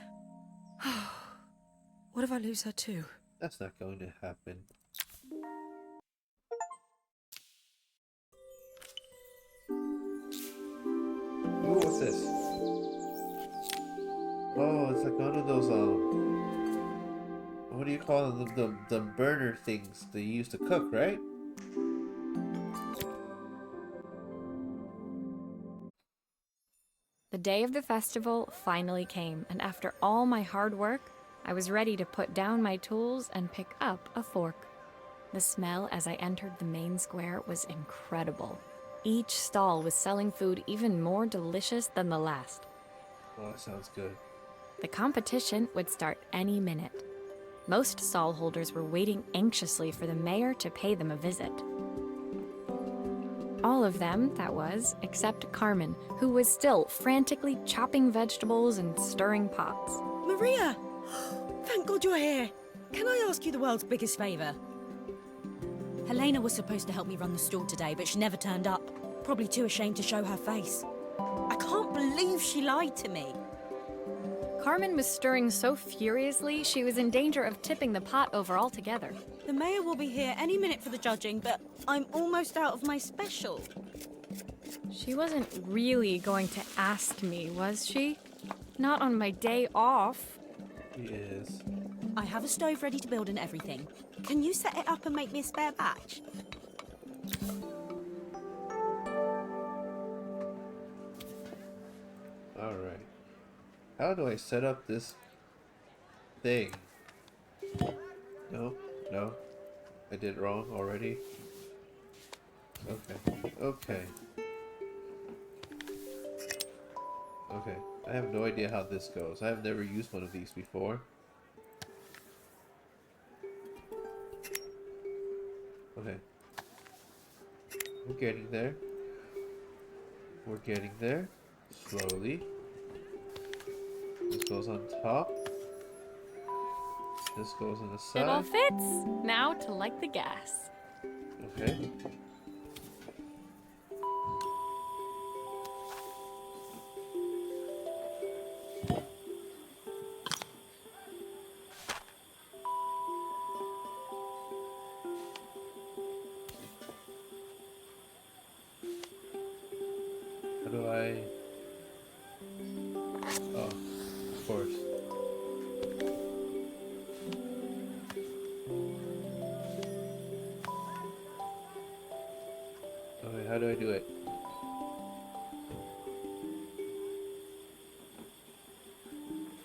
What if I lose her too? That's not going to happen. Ooh, what's this? Oh, it's like one of those what do you call them? The burner things they use to cook, right? The day of the festival finally came, and after all my hard work, I was ready to put down my tools and pick up a fork. The smell as I entered the main square was incredible. Each stall was selling food even more delicious than the last. Oh, that sounds good. The competition would start any minute. Most stall holders were waiting anxiously for the mayor to pay them a visit. All of them, that was, except Carmen, who was still frantically chopping vegetables and stirring pots. Maria! Thank God you're here. Can I ask you the world's biggest favour? Helena was supposed to help me run the stall today, but she never turned up. Probably too ashamed to show her face. I can't believe she lied to me. Carmen was stirring so furiously she was in danger of tipping the pot over altogether. The mayor will be here any minute for the judging, but I'm almost out of my special. She wasn't really going to ask me, was she? Not on my day off. He is. I have a stove ready to build and everything. Can you set it up and make me a spare batch? Alright. How do I set up this thing? No, no. I did wrong already. Okay, okay. Okay, I have no idea how this goes. I have never used one of these before. Okay. We're getting there. We're getting there. Slowly. This goes on top. This goes on the It all side. fits. Now to light the gas. Okay. How do I... Oh, of course. Okay, how do I do it?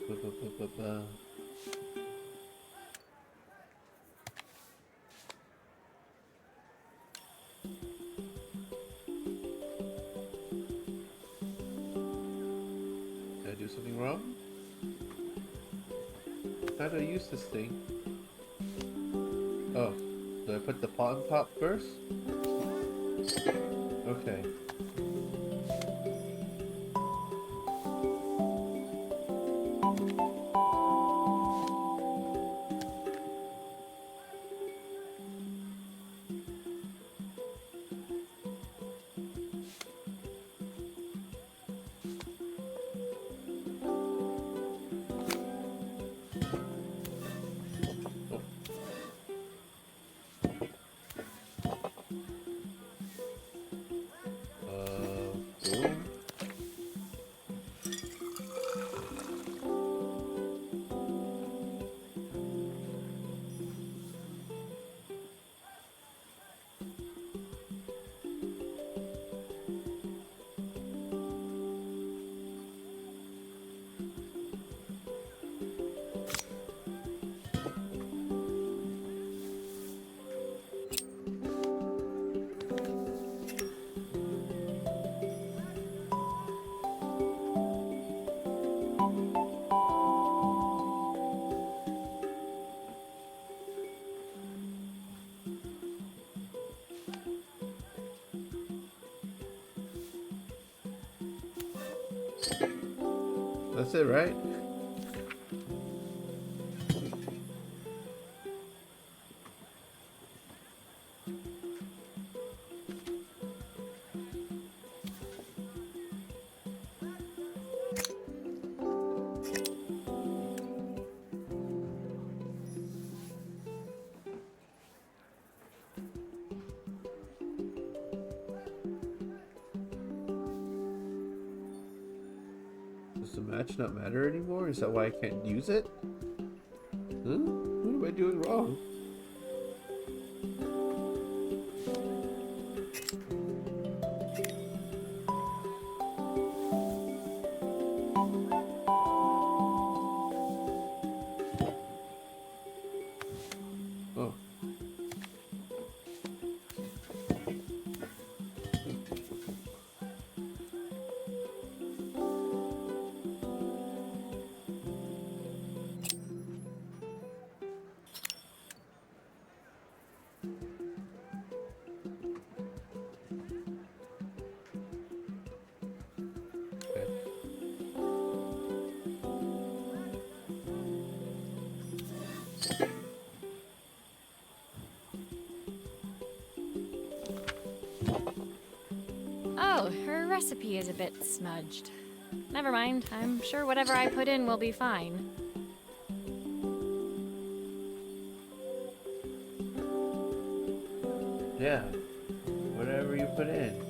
Ba-ba-ba-ba-ba. Did I do something wrong? How do I use this thing? Oh, do I put the pot on top first? Okay. Boom. That's it, right? Does the match not matter anymore? Is that why I can't use it? Huh? What am I doing wrong? Oh. Oh, her recipe is a bit smudged. Never mind. I'm sure whatever I put in will be fine. Yeah. Whatever you put in.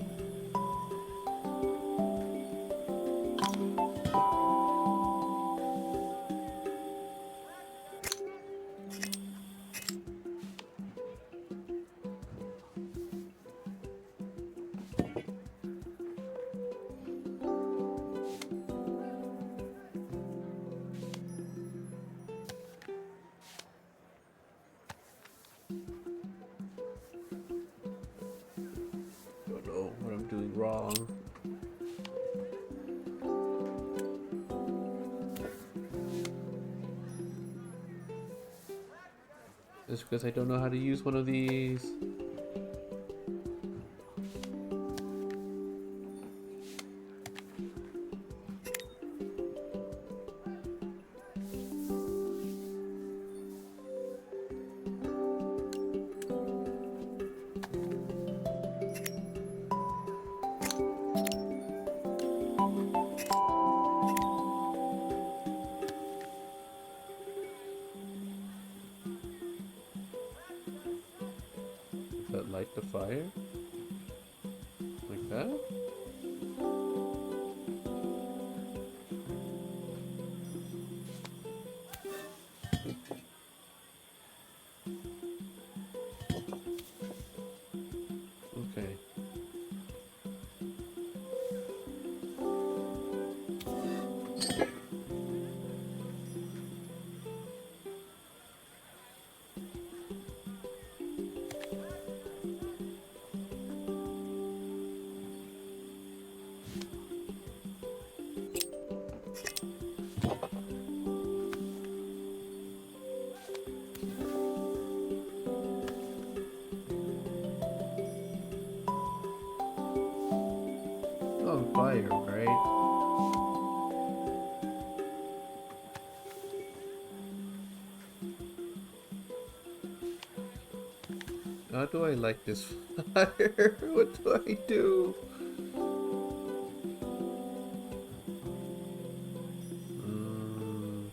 Don't know what I'm doing wrong. Just because I don't know how to use one of these. that light the fire? Like that? Okay. On fire, right? How do I like this fire? What do I do? Mm,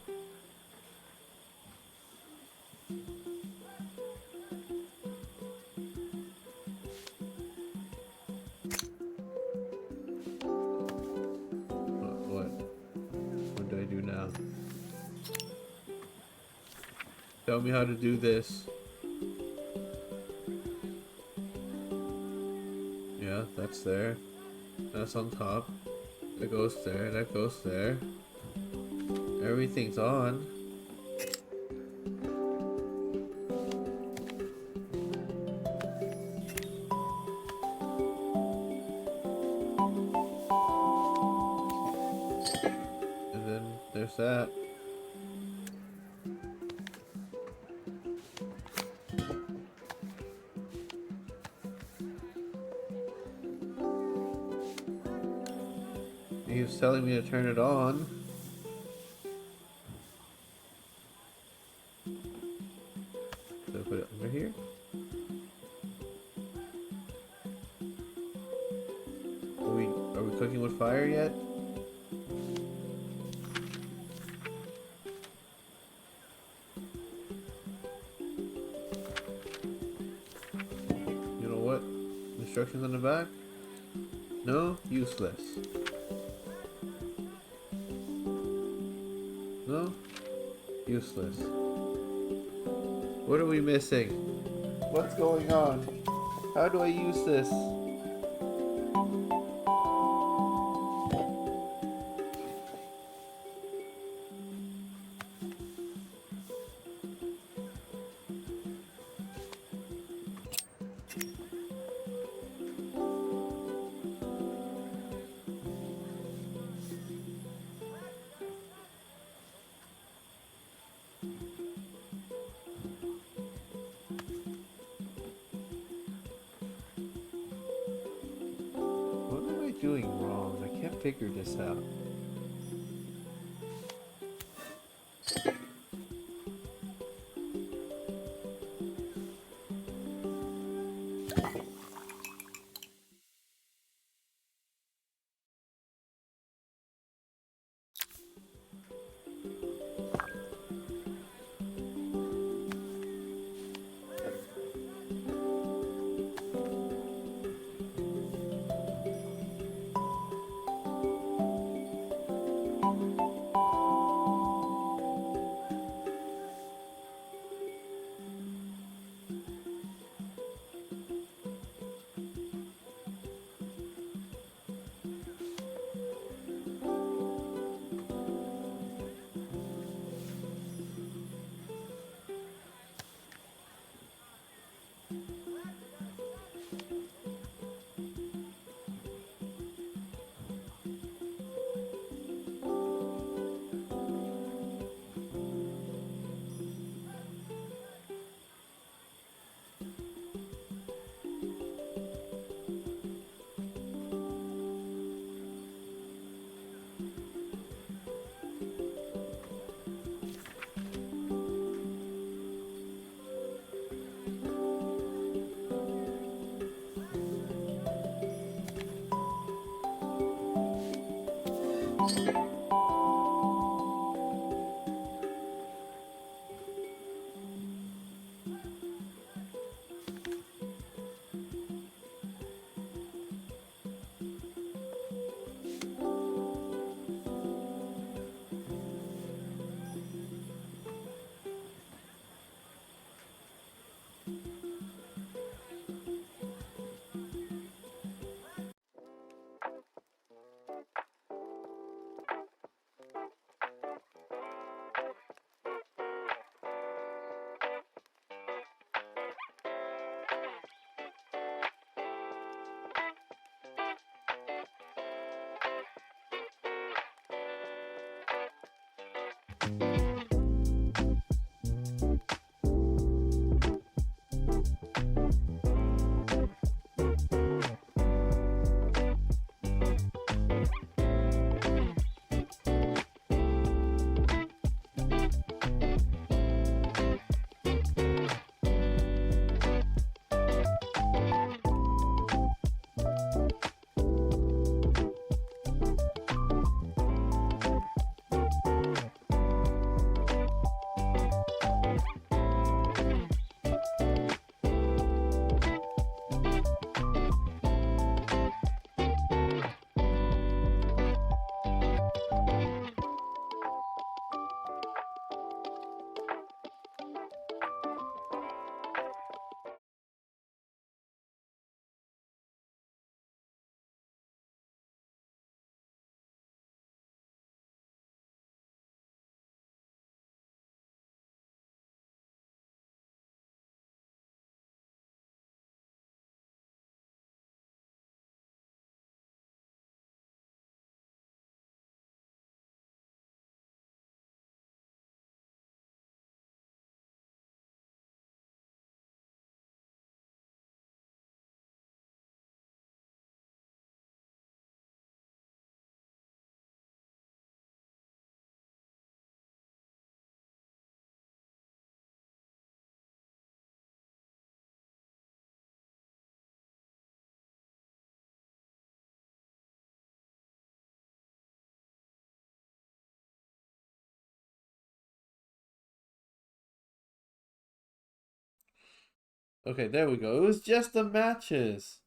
what? What do I do now? Tell me how to do this. Yeah, that's there. That's on top. That goes there. That goes there. Everything's on. And then there's that. He was telling me to turn it on. So I put it under here. Are we cooking with fire yet? You know what? Instructions on the back? No? Useless. No? Useless. What are we missing? What's going on? How do I use this? What am I doing wrong? I can't figure this out. Okay, there we go. It was just the matches.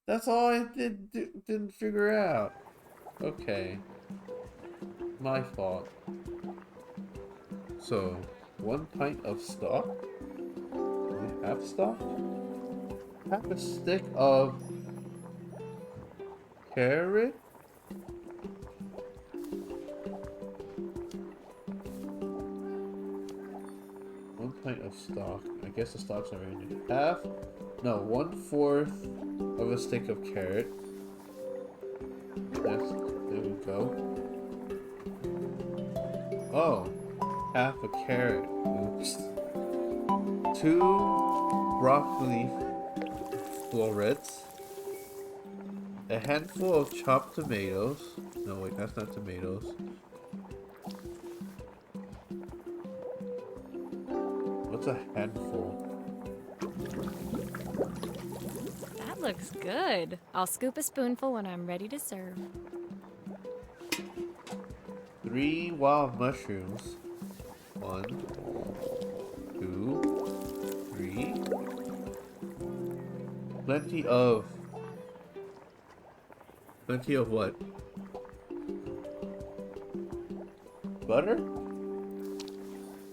That's all I didn't figure out. Okay. My fault. So, 1 pint of stock. Half stock? Half a stick of carrot? One pint of stock. I guess the stock's not in it. Half? No, 1/4 of a stick of carrot. There we go. Oh, half a carrot. Oops. 2 broccoli florets. A handful of chopped tomatoes. No, wait, that's not tomatoes. What's a handful? That looks good. I'll scoop a spoonful when I'm ready to serve. 3 wild mushrooms. 1, 2, 3. Plenty of what? Butter?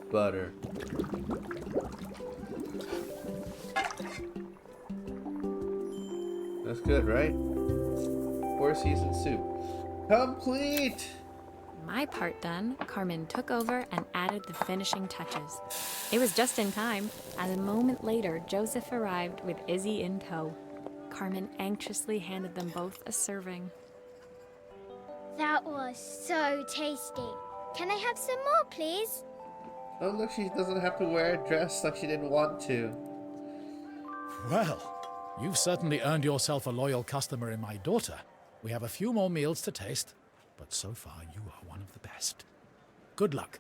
Butter. That's good, right? 4-season soup. Complete! My part done, Carmen took over and added the finishing touches. It was just in time, and a moment later, Joseph arrived with Izzy in tow. Carmen anxiously handed them both a serving. That was so tasty. Can I have some more, please? Oh, look, she doesn't have to wear a dress like she didn't want to. Well, you've certainly earned yourself a loyal customer in my daughter. We have a few more meals to taste, but so far you are one of the best. Good luck.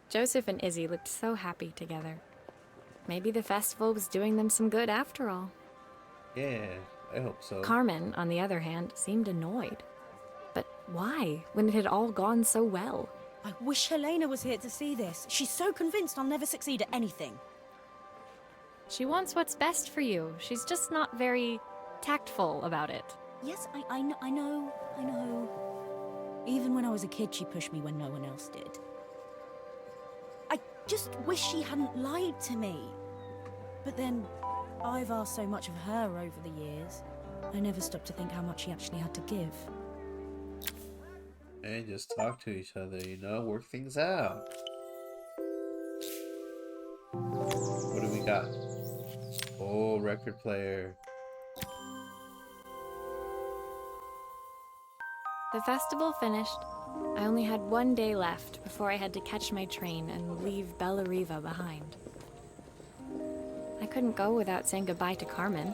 Joseph and Izzy looked so happy together. Maybe the festival was doing them some good after all. Yeah, I hope so. Carmen, on the other hand, seemed annoyed. But why, when it had all gone so well? I wish Helena was here to see this. She's so convinced I'll never succeed at anything. She wants what's best for you. She's just not very tactful about it. Yes, I know. Even when I was a kid, she pushed me when no one else did. I just wish she hadn't lied to me. But then, I've asked so much of her over the years. I never stopped to think how much she actually had to give. And just talk to each other, you know, work things out. What do we got? Oh, record player. The festival finished. I only had one day left before I had to catch my train and leave Bellariva behind. I couldn't go without saying goodbye to Carmen.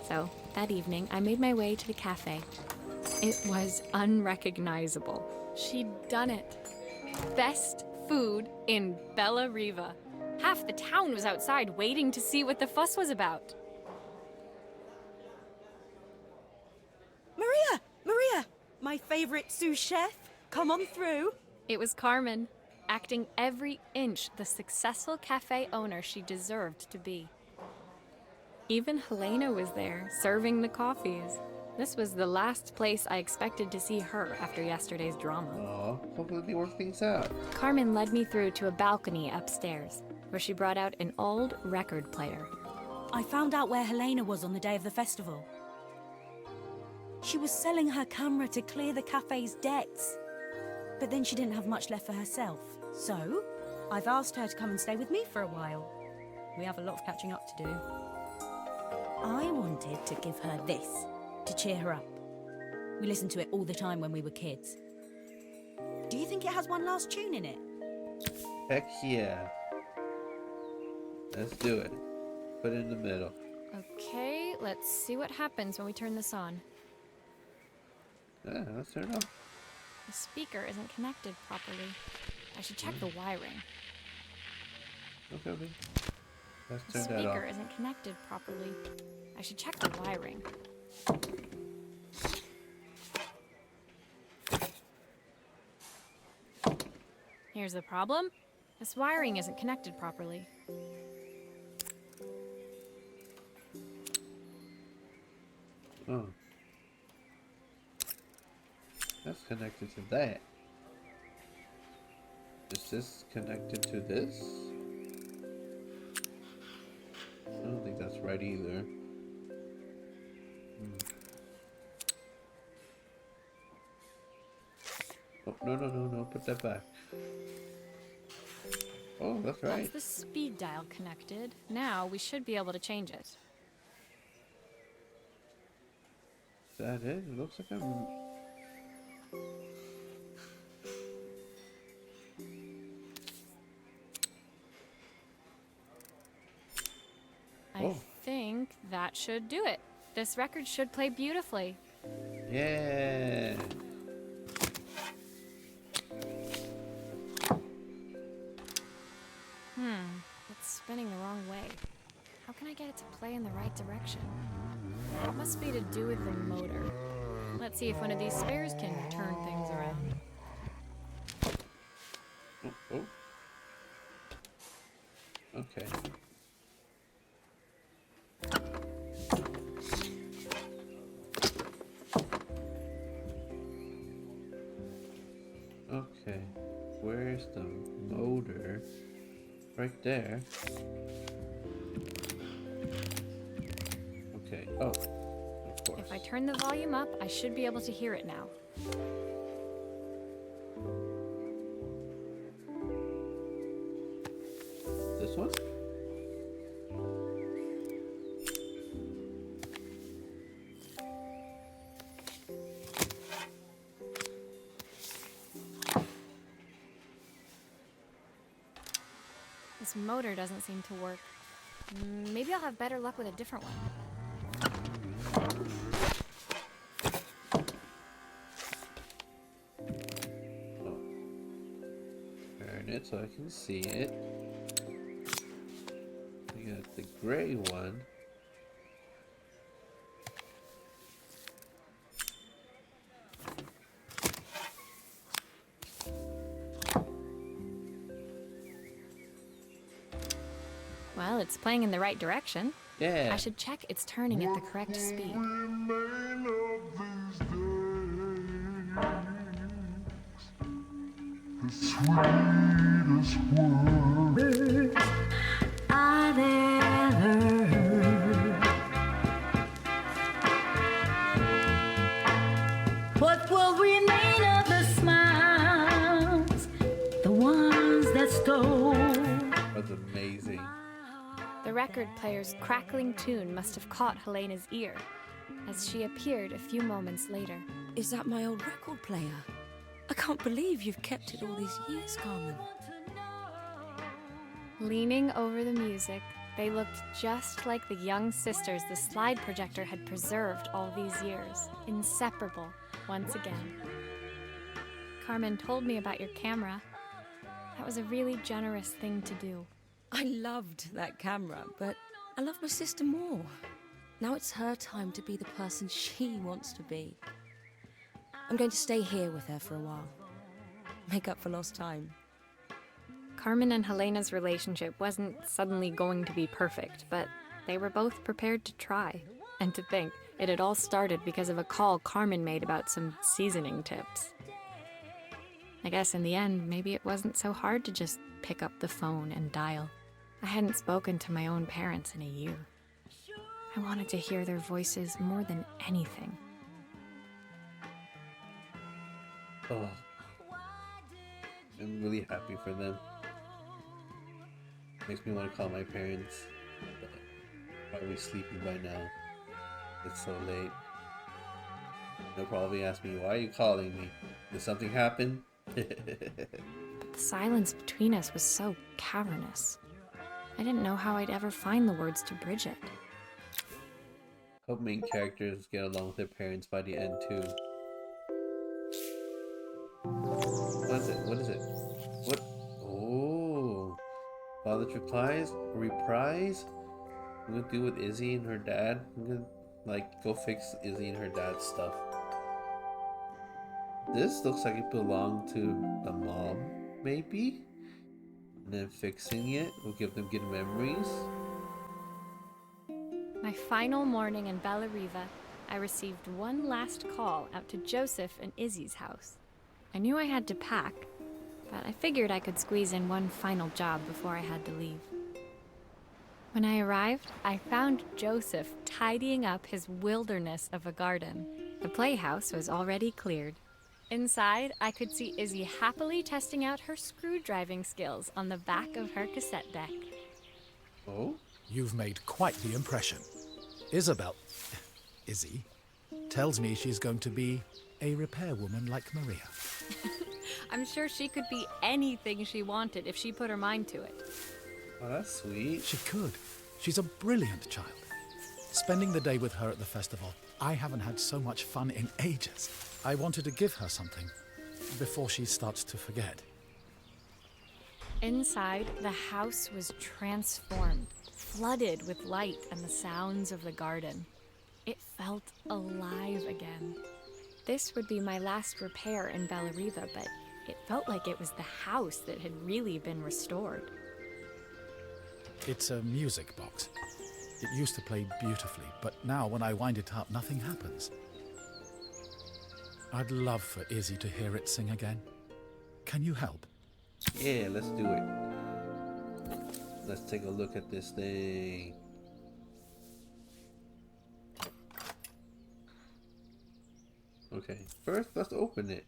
So, that evening, I made my way to the cafe. It was unrecognizable. She'd done it. Best food in Bellariva. Half the town was outside waiting to see what the fuss was about. Maria! Maria! My favorite sous chef. Come on through. It was Carmen, acting every inch the successful cafe owner she deserved to be. Even Helena was there, serving the coffees. This was the last place I expected to see her after yesterday's drama. Aw, hopefully they work things out. Carmen led me through to a balcony upstairs, where she brought out an old record player. I found out where Helena was on the day of the festival. She was selling her camera to clear the cafe's debts. But then she didn't have much left for herself. So, I've asked her to come and stay with me for a while. We have a lot of catching up to do. I wanted to give her this, to cheer her up. We listened to it all the time when we were kids. Do you think it has one last tune in it? Heck yeah. Let's do it. Put it in the middle. Okay, let's see what happens when we turn this on. Yeah, let's turn it off. The speaker isn't connected properly. I should check the wiring. Okay, okay. Let's The turn that off. speaker isn't connected properly. I should check the wiring. Here's the problem. This wiring isn't connected properly. Oh. That's connected to that. Is this connected to this? I don't think that's right either. Oh, no, put that back. Oh, that's right. That's the speed dial connected. Now we should be able to change it. Is that it? It looks like I'm... I think that should do it. This record should play beautifully. Yeah. It's spinning the wrong way. How can I get it to play in the right direction? It must be to do with the motor. Let's see if one of these spares can turn things around. Oh. Okay. Okay. Where's the motor? Right there. Okay. Oh. Of course. If I turn the volume up, I should be able to hear it now. This one? This motor doesn't seem to work. Maybe I'll have better luck with a different one. Oh. Turn it so I can see it. We got the gray one. Well, it's playing in the right direction. Yeah. I should check it's turning at the correct speed. I've ever heard. What will remain of the smiles, the ones that stole? That's amazing. The record player's crackling tune must have caught Helena's ear, as she appeared a few moments later. Is that my old record player? I can't believe you've kept it all these years, Carmen. Leaning over the music, they looked just like the young sisters the slide projector had preserved all these years, inseparable once again. Carmen told me about your camera. That was a really generous thing to do. I loved that camera, but I love my sister more. Now it's her time to be the person she wants to be. I'm going to stay here with her for a while. Make up for lost time. Carmen and Helena's relationship wasn't suddenly going to be perfect, but they were both prepared to try. And to think, it had all started because of a call Carmen made about some seasoning tips. I guess in the end, maybe it wasn't so hard to just pick up the phone and dial. I hadn't spoken to my own parents in a year. I wanted to hear their voices more than anything. Oh, I'm really happy for them. Makes me want to call my parents, but probably sleepy by now. It's so late. They'll probably ask me, why are you calling me? Did something happen? But the silence between us was so cavernous. I didn't know how I'd ever find the words to bridge it. Hope main characters get along with their parents by the end too. What is it? What is it? What? Oh, father's replies? Reprise? I'm gonna do with Izzy and her dad. I'm gonna like go fix Izzy and her dad's stuff. This looks like it belonged to the mom, maybe? And then fixing it will give them good memories. My final morning in Bellariva, I received one last call out to Joseph and Izzy's house. I knew I had to pack, but I figured I could squeeze in one final job before I had to leave. When I arrived, I found Joseph tidying up his wilderness of a garden. The playhouse was already cleared. Inside, I could see Izzy happily testing out her screw-driving skills on the back of her cassette deck. Oh? You've made quite the impression. Izzy, tells me she's going to be a repairwoman like Maria. I'm sure she could be anything she wanted if she put her mind to it. Oh, that's sweet. She could. She's a brilliant child. Spending the day with her at the festival, I haven't had so much fun in ages. I wanted to give her something before she starts to forget. Inside, the house was transformed, flooded with light and the sounds of the garden. It felt alive again. This would be my last repair in Bellariva, but it felt like it was the house that had really been restored. It's a music box. It used to play beautifully, but now when I wind it up, nothing happens. I'd love for Izzy to hear it sing again. Can you help? Yeah, let's do it. Let's take a look at this thing. Okay, first let's open it.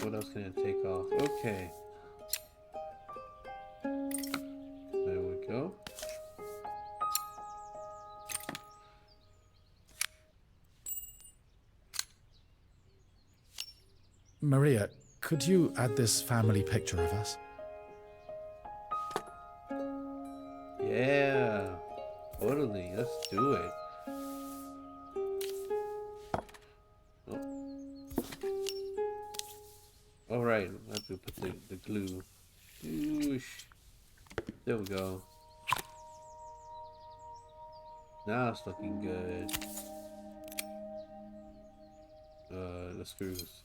What else can I take off? Okay. There we go. Maria, could you add this family picture of us? Yeah, totally. Let's do it. All right, I have to put the glue. Whoosh. There we go. Now it's looking good. The screws.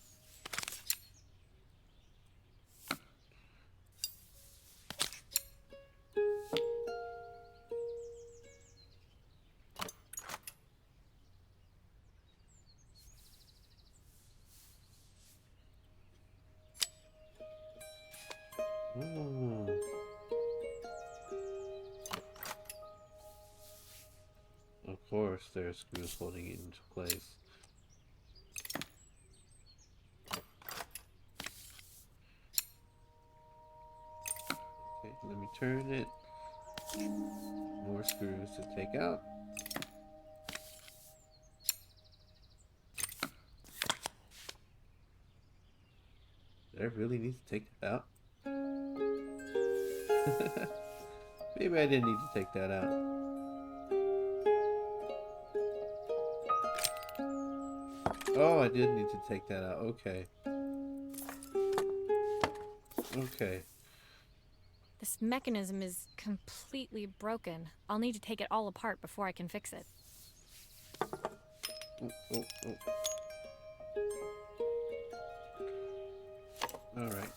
Ooh. Of course, there are screws holding it into place. turn it. More screws to take out. Did I really need to take that out? Maybe I didn't need to take that out. Oh, I did need to take that out. Okay. Okay. This mechanism is completely broken. I'll need to take it all apart before I can fix it. Oh, oh, oh. All right.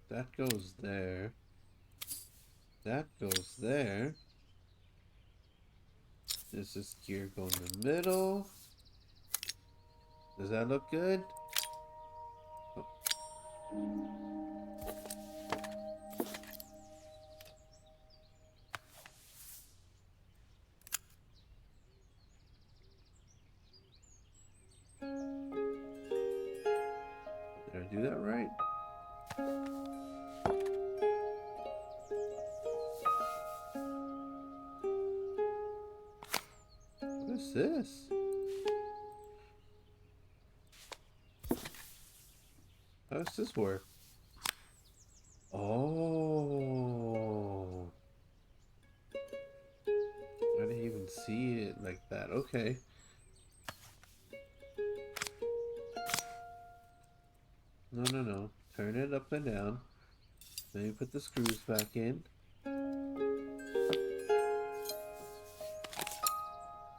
That goes there. That goes there. Does this gear go in the middle? Does that look good? Oh. Did I do that right? What is this? How does this work? Oh. I didn't even see it like that. Okay. No, no, no. Turn it up and down. Then you put the screws back in. There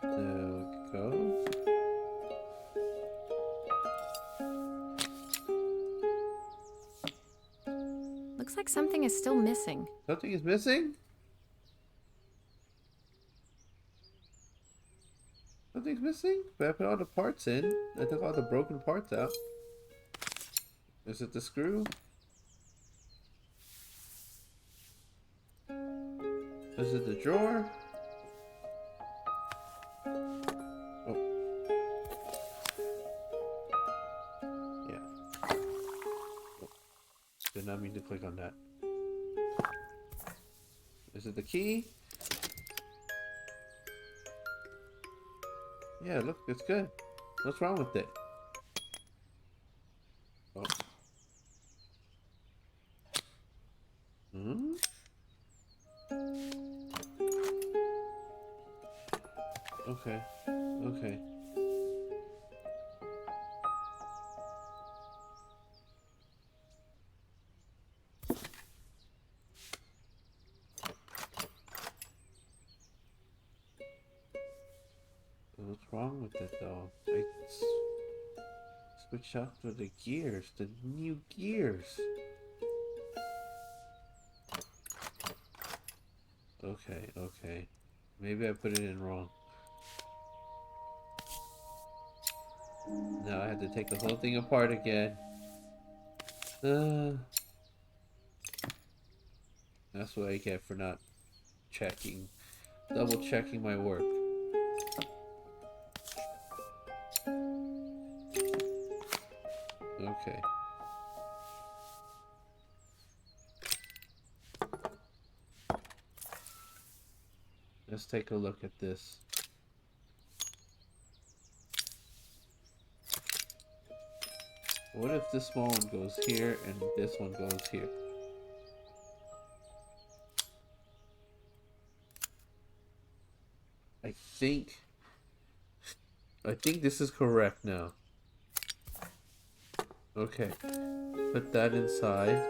we go. Looks like something is still missing. Something is missing? Something's missing? But I put all the parts in. I took all the broken parts out. Is it the screw? Is it the drawer? Oh. Yeah. Oh. Did not mean to click on that. Is it the key? Yeah, look, it's good. What's wrong with it? Oh. Hmm? Okay. Okay. What's wrong with it though? I switched out to the gears, the new gears. Okay, okay. Maybe I put it in wrong. Now I have to take the whole thing apart again. That's what I get for not checking, double checking my work. Okay. Let's take a look at this. What if this small one goes here and this one goes here? I think this is correct now. Okay. Put that inside.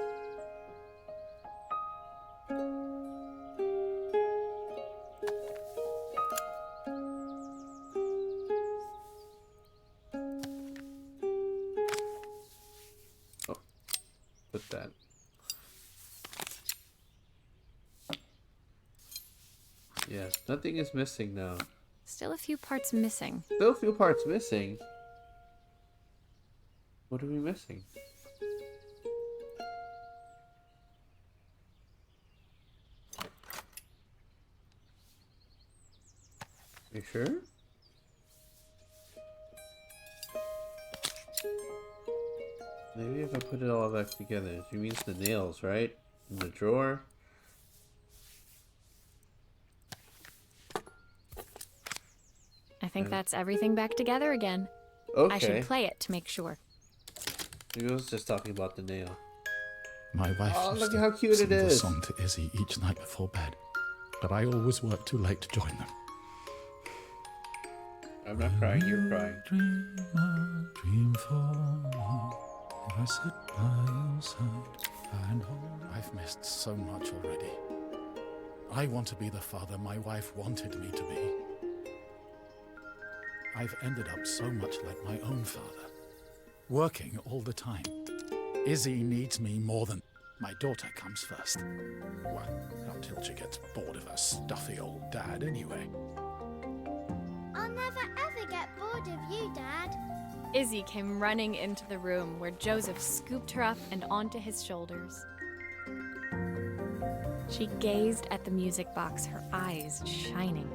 Oh. Put that. Yeah, nothing is missing now. Still a few parts missing. Still a few parts missing. What are we missing? You sure? Maybe if I put it all back together. She means the nails, right? In the drawer. I think that's everything back together again. Okay. I should play it to make sure. He was just talking about the nail. My wife Oh, used look to how cute sing it the is. song to Izzy each night before bed, but I always worked too late to join them. I'm not crying, you're crying. Dream a dream for me. If I sit by your side and hold. I've missed so much already. I want to be the father my wife wanted me to be. I've ended up so much like my own father, working all the time. Izzy needs me more than my daughter comes first. Well, until she gets bored of her stuffy old dad anyway. I'll never ever get bored of you, Dad. Izzy came running into the room where Joseph scooped her up and onto his shoulders. She gazed at the music box, her eyes shining.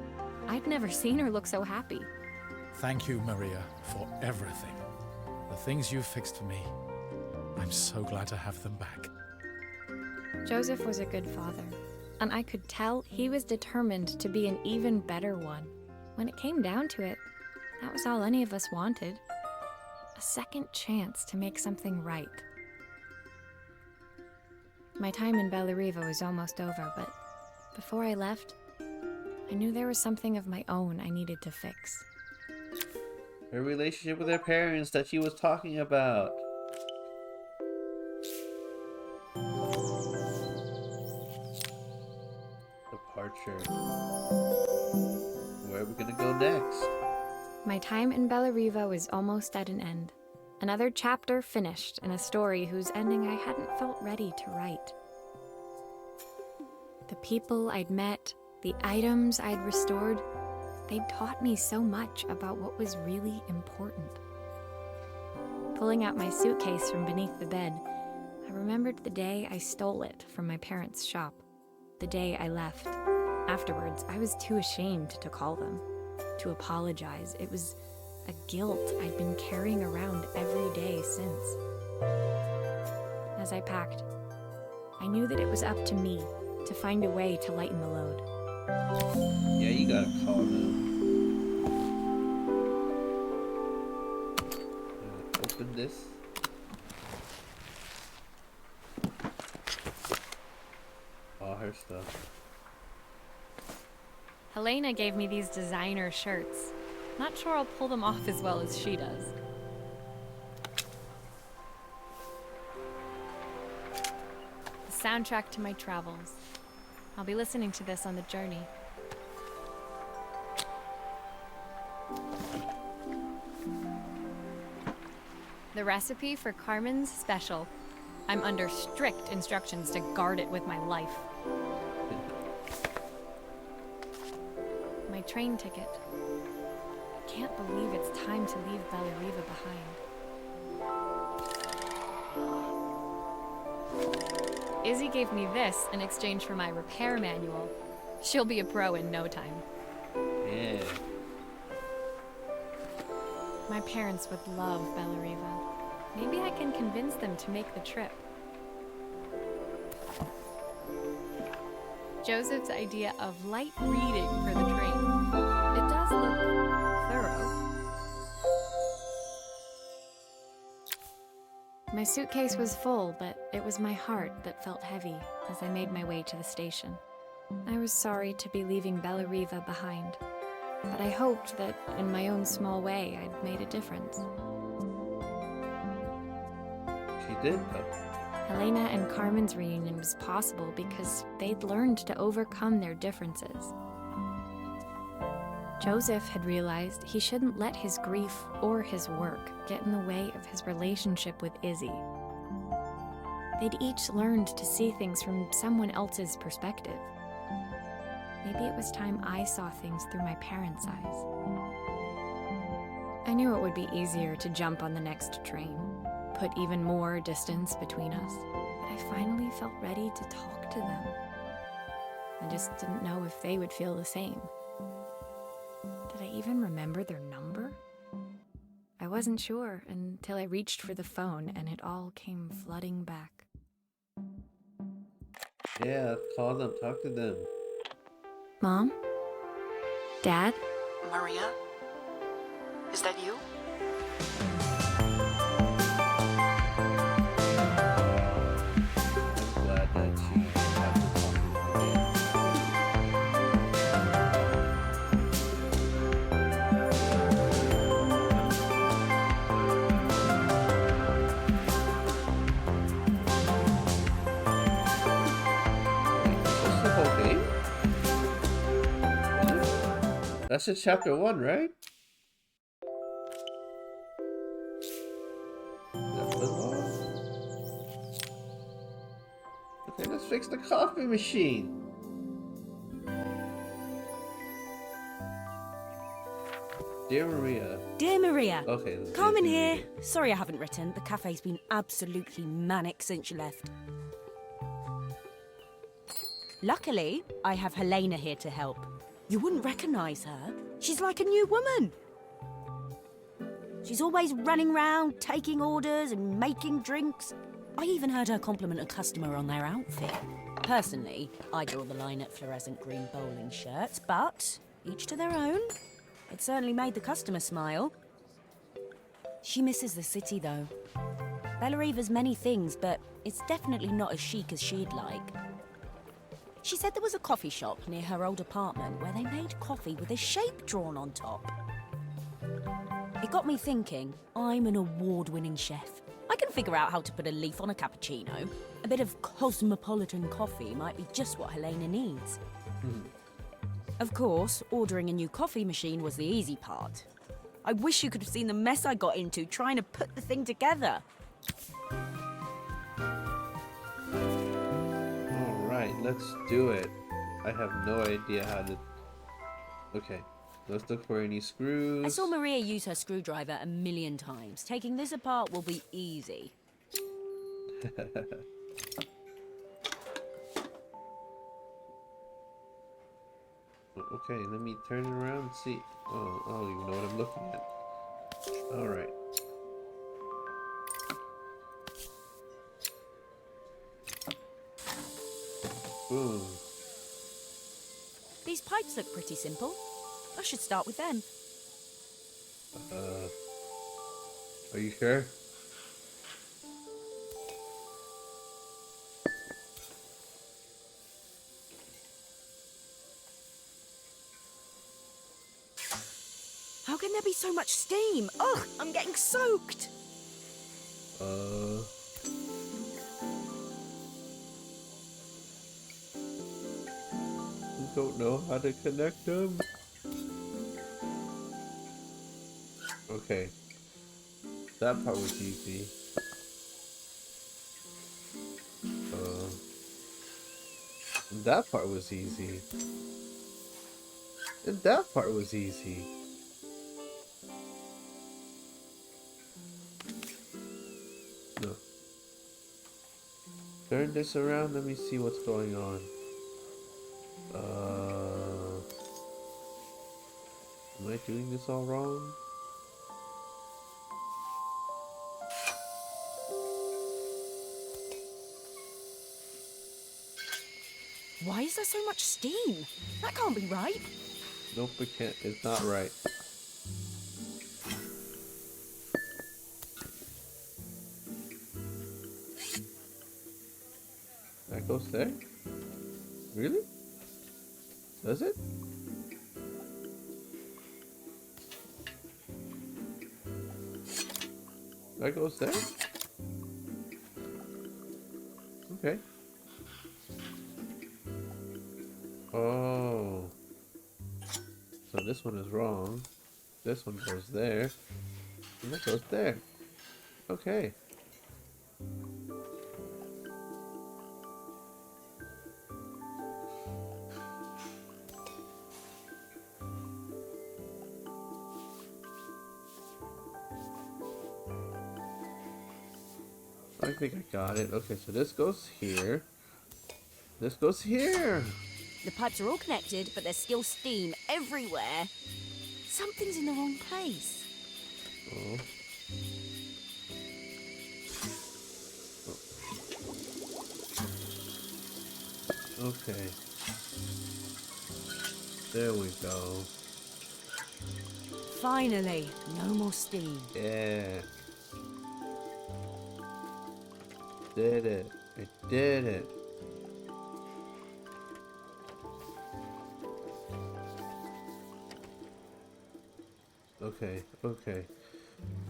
I'd never seen her look so happy. Thank you, Maria, for everything. The things you've fixed for me. I'm so glad to have them back. Joseph was a good father, and I could tell he was determined to be an even better one. When it came down to it, that was all any of us wanted. A second chance to make something right. My time in Bellariva was almost over, but before I left, I knew there was something of my own I needed to fix. Her relationship with her parents that she was talking about. Departure. Where are we gonna go next? My time in Bellariva was almost at an end. Another chapter finished in a story whose ending I hadn't felt ready to write. The people I'd met, the items I'd restored, they'd taught me so much about what was really important. Pulling out my suitcase from beneath the bed, I remembered the day I stole it from my parents' shop, the day I left. Afterwards, I was too ashamed to call them, to apologize. It was a guilt I'd been carrying around every day since. As I packed, I knew that it was up to me to find a way to lighten the load. Yeah, you gotta call them. Open this. All her stuff. Helena gave me these designer shirts. Not sure I'll pull them off as well as she does. The soundtrack to my travels. I'll be listening to this on the journey. The recipe for Carmen's special. I'm under strict instructions to guard it with my life. My train ticket. Can't believe it's time to leave Bellariva behind. Izzy gave me this in exchange for my repair manual. She'll be a pro in no time. Yeah. My parents would love Bellariva. Maybe I can convince them to make the trip. Joseph's idea of light reading for the train. It does look thorough. My suitcase was full, but it was my heart that felt heavy as I made my way to the station. I was sorry to be leaving Bellariva behind, but I hoped that in my own small way I'd made a difference. She did, though. Helena and Carmen's reunion was possible because they'd learned to overcome their differences. Joseph had realized he shouldn't let his grief or his work get in the way of his relationship with Izzy. They'd each learned to see things from someone else's perspective. Maybe it was time I saw things through my parents' eyes. I knew it would be easier to jump on the next train, put even more distance between us, but I finally felt ready to talk to them. I just didn't know if they would feel the same. even remember their number? I wasn't sure until I reached for the phone and it all came flooding back. Yeah, call them, talk to them. Mom? Dad? Maria? Is that you? I'm glad that she had to talk to them again. Wait, is this the whole game? That's just chapter 1, right? That was all. Okay, let's fix the coffee machine. Dear Maria. Dear Maria. Okay. Carmen here. Sorry I haven't written. The cafe's been absolutely manic since you left. Luckily, I have Helena here to help. You wouldn't recognise her. She's like a new woman. She's always running round, taking orders and making drinks. I even heard her compliment a customer on their outfit. Personally, I draw the line at fluorescent green bowling shirts, but each to their own. It certainly made the customer smile. She misses the city, though. Bellariva's many things, but it's definitely not as chic as she'd like. She said there was a coffee shop near her old apartment where they made coffee with a shape drawn on top. It got me thinking, I'm an award-winning chef. I can figure out how to put a leaf on a cappuccino. A bit of cosmopolitan coffee might be just what Helena needs. Of course, ordering a new coffee machine was the easy part. I wish you could have seen the mess I got into trying to put the thing together. Alright, let's do it. I have no idea how to... Okay, let's look for any screws. I saw Maria use her screwdriver a million times. Taking this apart will be easy. Okay, let me turn it around and see. Oh, I don't even know what I'm looking at. Alright. Boom. These pipes look pretty simple. I should start with them. Are you sure? How can there be so much steam? Ugh, I'm getting soaked. Don't know how to connect them. Okay. That part was easy. That part was easy. And that part was easy. No. Turn this around, let me see what's going on. Am I doing this all wrong? Why is there so much steam? That can't be right. Nope, it can't. It's not right. That goes there? Really? Does it? That goes there? Okay. Oh. So this one is wrong. This one goes there. And that goes there. Okay. I think I got it. Okay, so this goes here. This goes here. The pipes are all connected, but there's still steam everywhere. Something's in the wrong place. Oh. Okay. There we go. Finally, no more steam. Yeah. Did it. I did it. Okay, okay.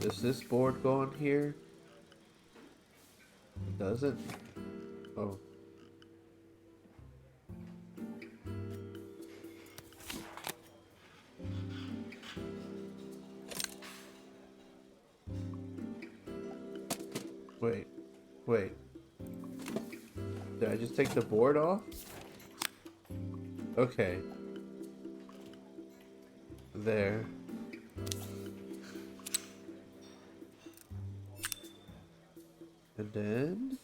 Does this board go on here? Does it? Oh. Wait, wait. Did I just take the board off? Okay. There. And then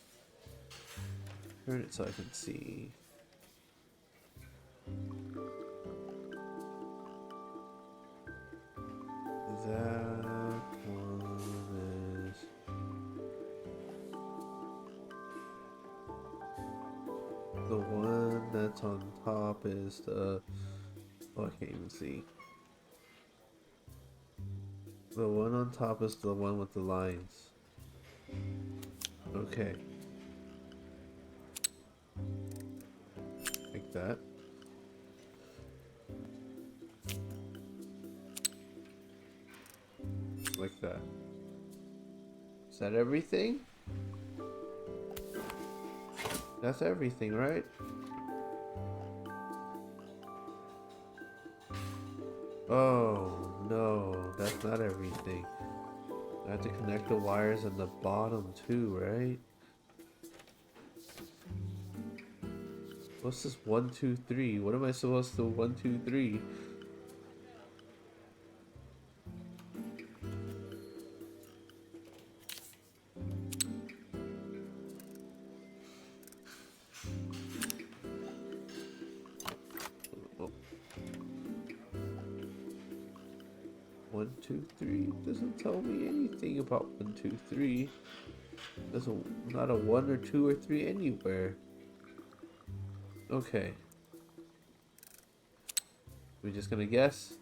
turn it so I can see. That one is the one that's on top is the, oh, I can't even see. The one on top is the one with the lines. Okay. Like that. Like that. Is that everything? That's everything, right? Oh, no. That's not everything. I have to connect the wires on the bottom too, right? What's this 1, 2, 3? What am I supposed to 1, 2, 3? Oh. 1, 2, 3 doesn't tell me anything about 1, 2, 3. There's not a 1 or 2 or 3 anywhere. Okay. We just gonna guess?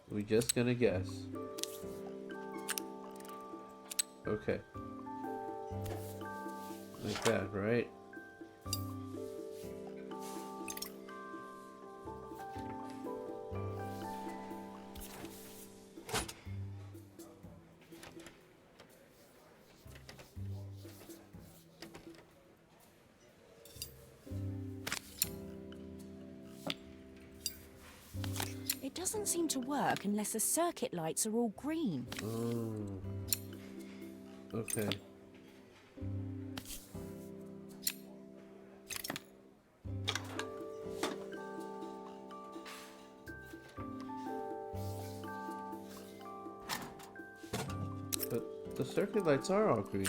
We just gonna guess? Okay. Like that, right? It doesn't seem to work unless the circuit lights are all green. Oh. Okay. But the circuit lights are all green.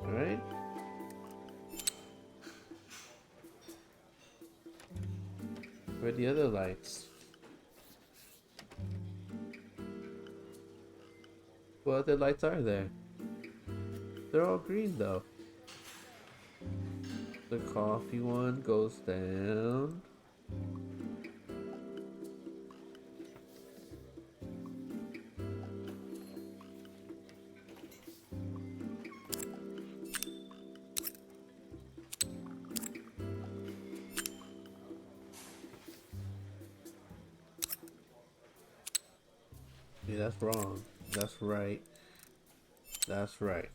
Right? Where are the other lights? What other lights are there? They're all green though. The coffee one goes down. Yeah, that's wrong. That's right. That's right.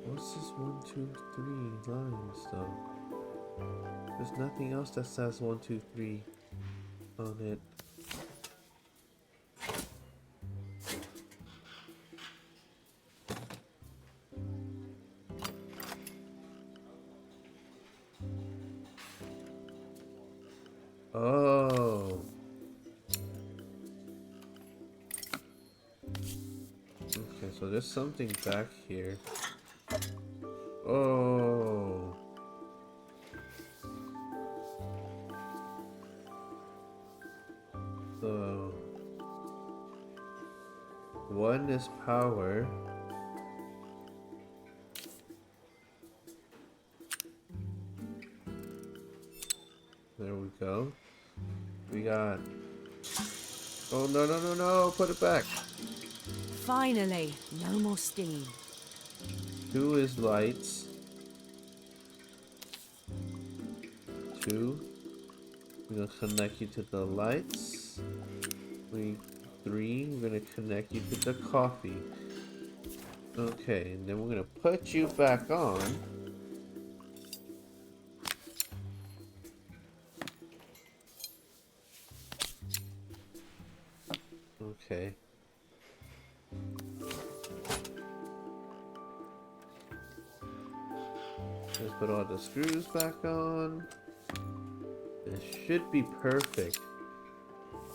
What's this 1, 2, 3 lines though? There's nothing else that says 1, 2, 3 on it. Oh. Okay, so there's something back here. Oh. So one is power. There we go. We got... Oh, no, no, no, no! Put it back! Finally, no more steam. 2 is lights. 2. We're gonna connect you to the lights. 3, we're gonna connect you to the coffee. Okay, and then we're gonna put you back on. Okay. Let's put all the screws back on. This should be perfect.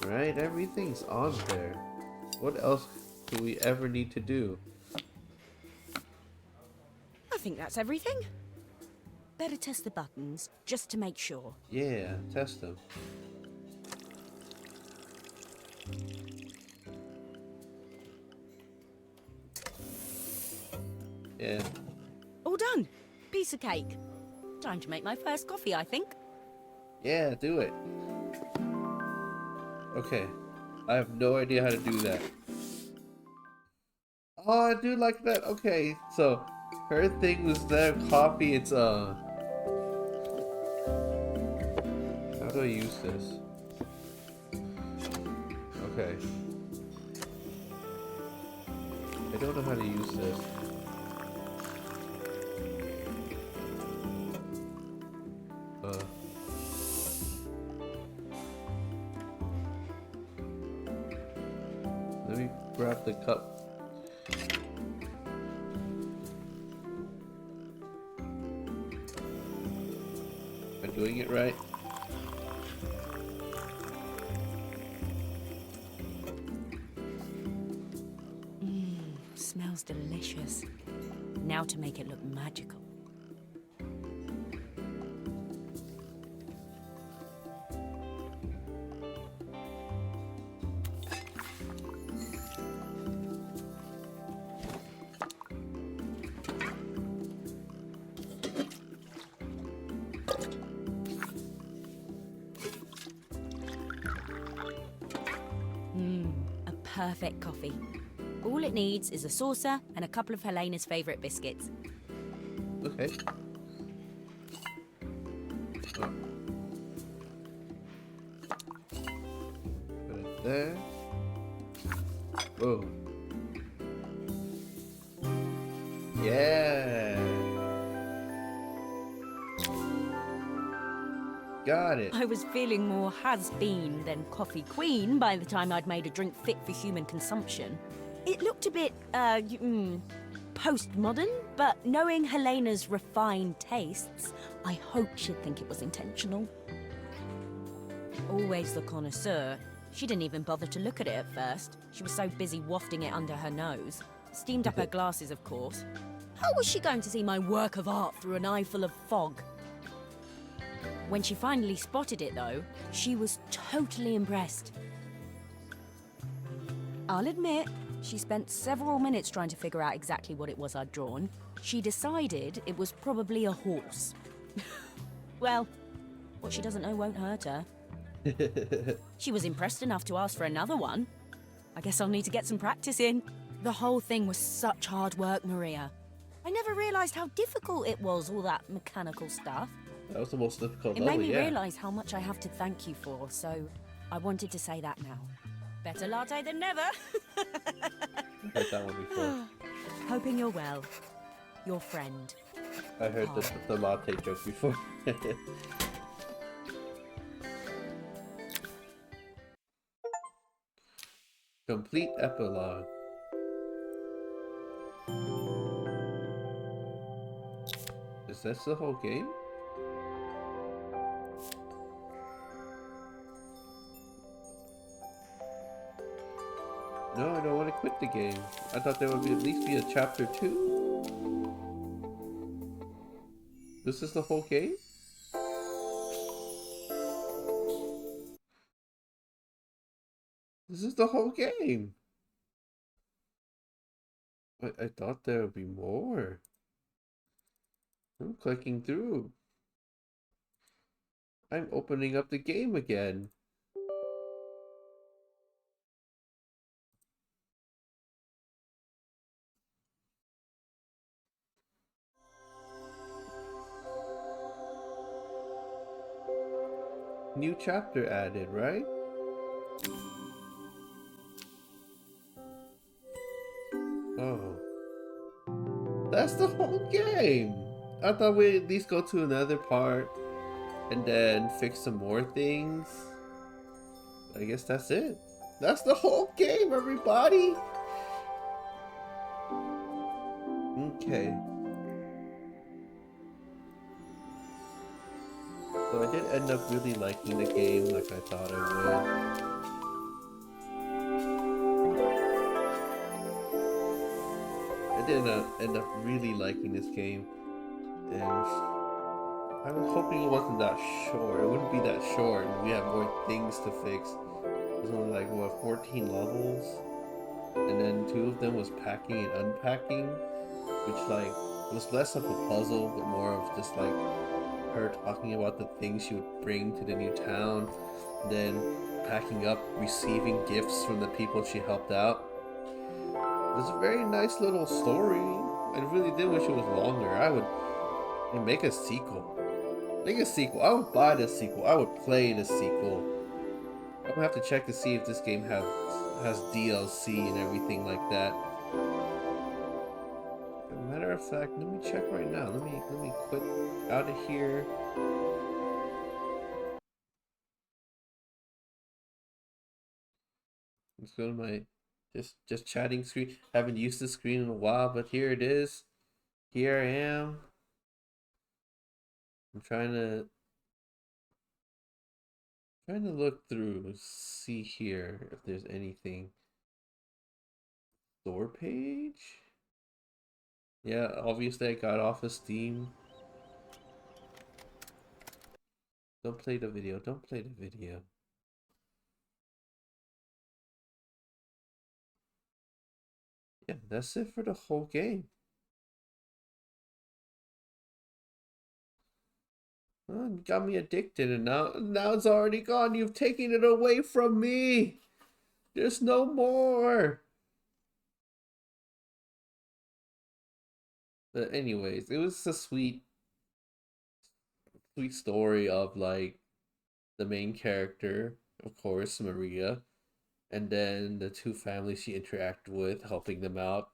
Right? Everything's on there. What else do we ever need to do? I think that's everything. Better test the buttons, just to make sure. Yeah, test them. Yeah. All done. Piece of cake. Time to make my first coffee, I think. Yeah, do it. Okay. I have no idea how to do that. Oh, I do like that. Okay, so her thing was there, coffee, it's how do I use this? Okay. I don't know how to use this. Let me grab the cup. Am I doing it right? Smells delicious. Now to make it look magical. A perfect coffee. All it needs is a saucer and a couple of Helena's favourite biscuits. Okay. Oh. Put it there. Whoa. Yeah. Got it. I was feeling more has-been than coffee queen by the time I'd made a drink fit for human consumption. It looked a bit, postmodern, but knowing Helena's refined tastes, I hope she'd think it was intentional. Always the connoisseur. She didn't even bother to look at it at first. She was so busy wafting it under her nose. Steamed up her glasses, of course. How was she going to see my work of art through an eye full of fog? When she finally spotted it, though, she was totally impressed. I'll admit, she spent several minutes trying to figure out exactly what it was I'd drawn. She decided it was probably a horse. Well, what she doesn't know won't hurt her. She was impressed enough to ask for another one. I guess I'll need to get some practice in. The whole thing was such hard work, Maria. I never realised how difficult it was, all that mechanical stuff. That was the most difficult It level, made me yeah. realise how much I have to thank you for, so I wanted to say that now. Better latte than never. Heard that one before. Hoping you're well. Your friend. I heard the latte joke before. Complete epilogue. Is this the whole game? No, I don't want to quit the game. I thought there would be at least be a chapter 2. This is the whole game? This is the whole game. I thought there would be more. I'm clicking through. I'm opening up the game again. New chapter added, right? Oh. That's the whole game! I thought we'd at least go to another part and then fix some more things. I guess that's it. That's the whole game, everybody! Okay. So I did end up really liking the game like I thought I would. I did end up really liking this game. And I was hoping it wasn't that short. It wouldn't be that short and we have more things to fix. There's only like, what, 14 levels? And then 2 of them was packing and unpacking, which like was less of a puzzle but more of just like her talking about the things she would bring to the new town, then packing up, receiving gifts from the people she helped out. It was a very nice little story. I really did wish it was longer. I would make a sequel. Make a sequel. I would buy the sequel. I would play the sequel. I'm gonna have to check to see if this game has DLC and everything like that. Matter of fact, let me check right now. Let me quit out of here. Let's go to my just chatting screen. Haven't used the screen in a while, but here it is. Here I am. I'm trying to look through, see here if there's anything. Store page? Yeah, obviously I got off of Steam. Don't play the video. Don't play the video. Yeah, that's it for the whole game. Oh, you got me addicted and now it's already gone. You've taken it away from me. There's no more. But anyways, it was a sweet story of like the main character, of course, Maria, and then the 2 families she interacted with, helping them out,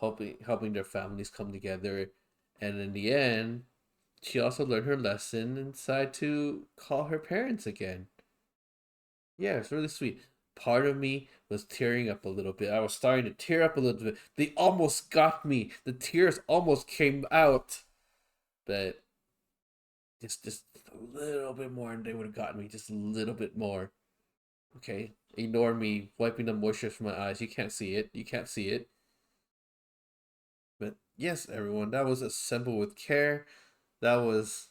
helping their families come together, and in the end, she also learned her lesson and decided to call her parents again. Yeah, it's really sweet. Part of me was tearing up a little bit. I was starting to tear up a little bit. They almost got me. The tears almost came out. But just a little bit more and they would have gotten me. Just a little bit more. Okay, ignore me wiping the moisture from my eyes. You can't see it. You can't see it. But yes, everyone, that was Assemble with Care. That was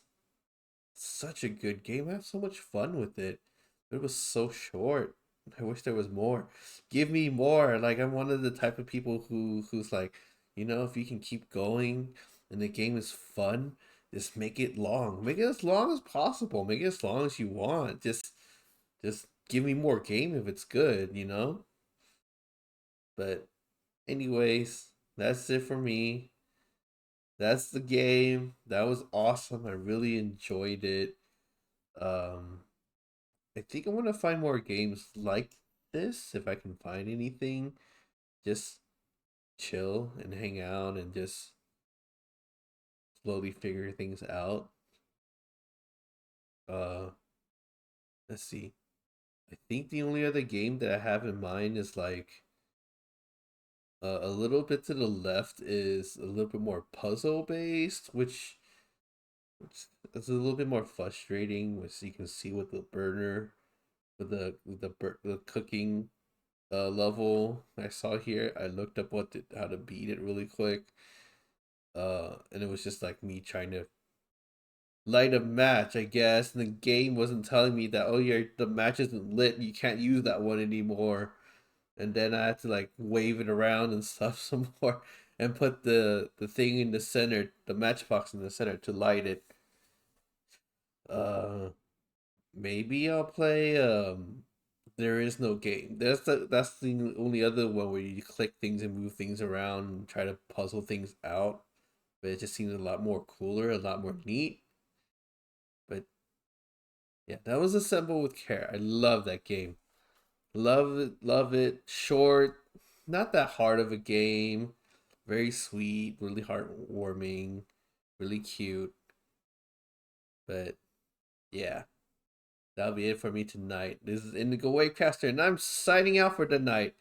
such a good game. I had so much fun with it. It was so short. I wish there was more. Give me more. Like, I'm one of the type of people who's like, you know, if you can keep going and the game is fun, just make it long. Make it as long as possible. Make it as long as you want. Just give me more game if it's good, you know? But anyways, that's it for me. That's the game. That was awesome. I really enjoyed it. I think I want to find more games like this if I can find anything. Just chill and hang out and just slowly figure things out. Let's see. I think the only other game that I have in mind is like a little bit to the left is a little bit more puzzle based, which is a little bit more frustrating, which you can see with the burner, with the cooking level I saw here. I looked up how to beat it really quick. And it was just like me trying to light a match, I guess, and the game wasn't telling me that, oh yeah, the match isn't lit, you can't use that one anymore. And then I had to like wave it around and stuff some more and put the thing in the center, the matchbox in the center to light it. Maybe I'll play There Is No Game. That's the only other one where you click things and move things around and try to puzzle things out. But it just seems a lot more cooler, a lot more neat. But yeah, that was Assemble with Care. I love that game. Love it, love it. Short, not that hard of a game. Very sweet, really heartwarming, really cute. But yeah, that'll be it for me tonight. This is Indigo Wavecaster, and I'm signing out for the night.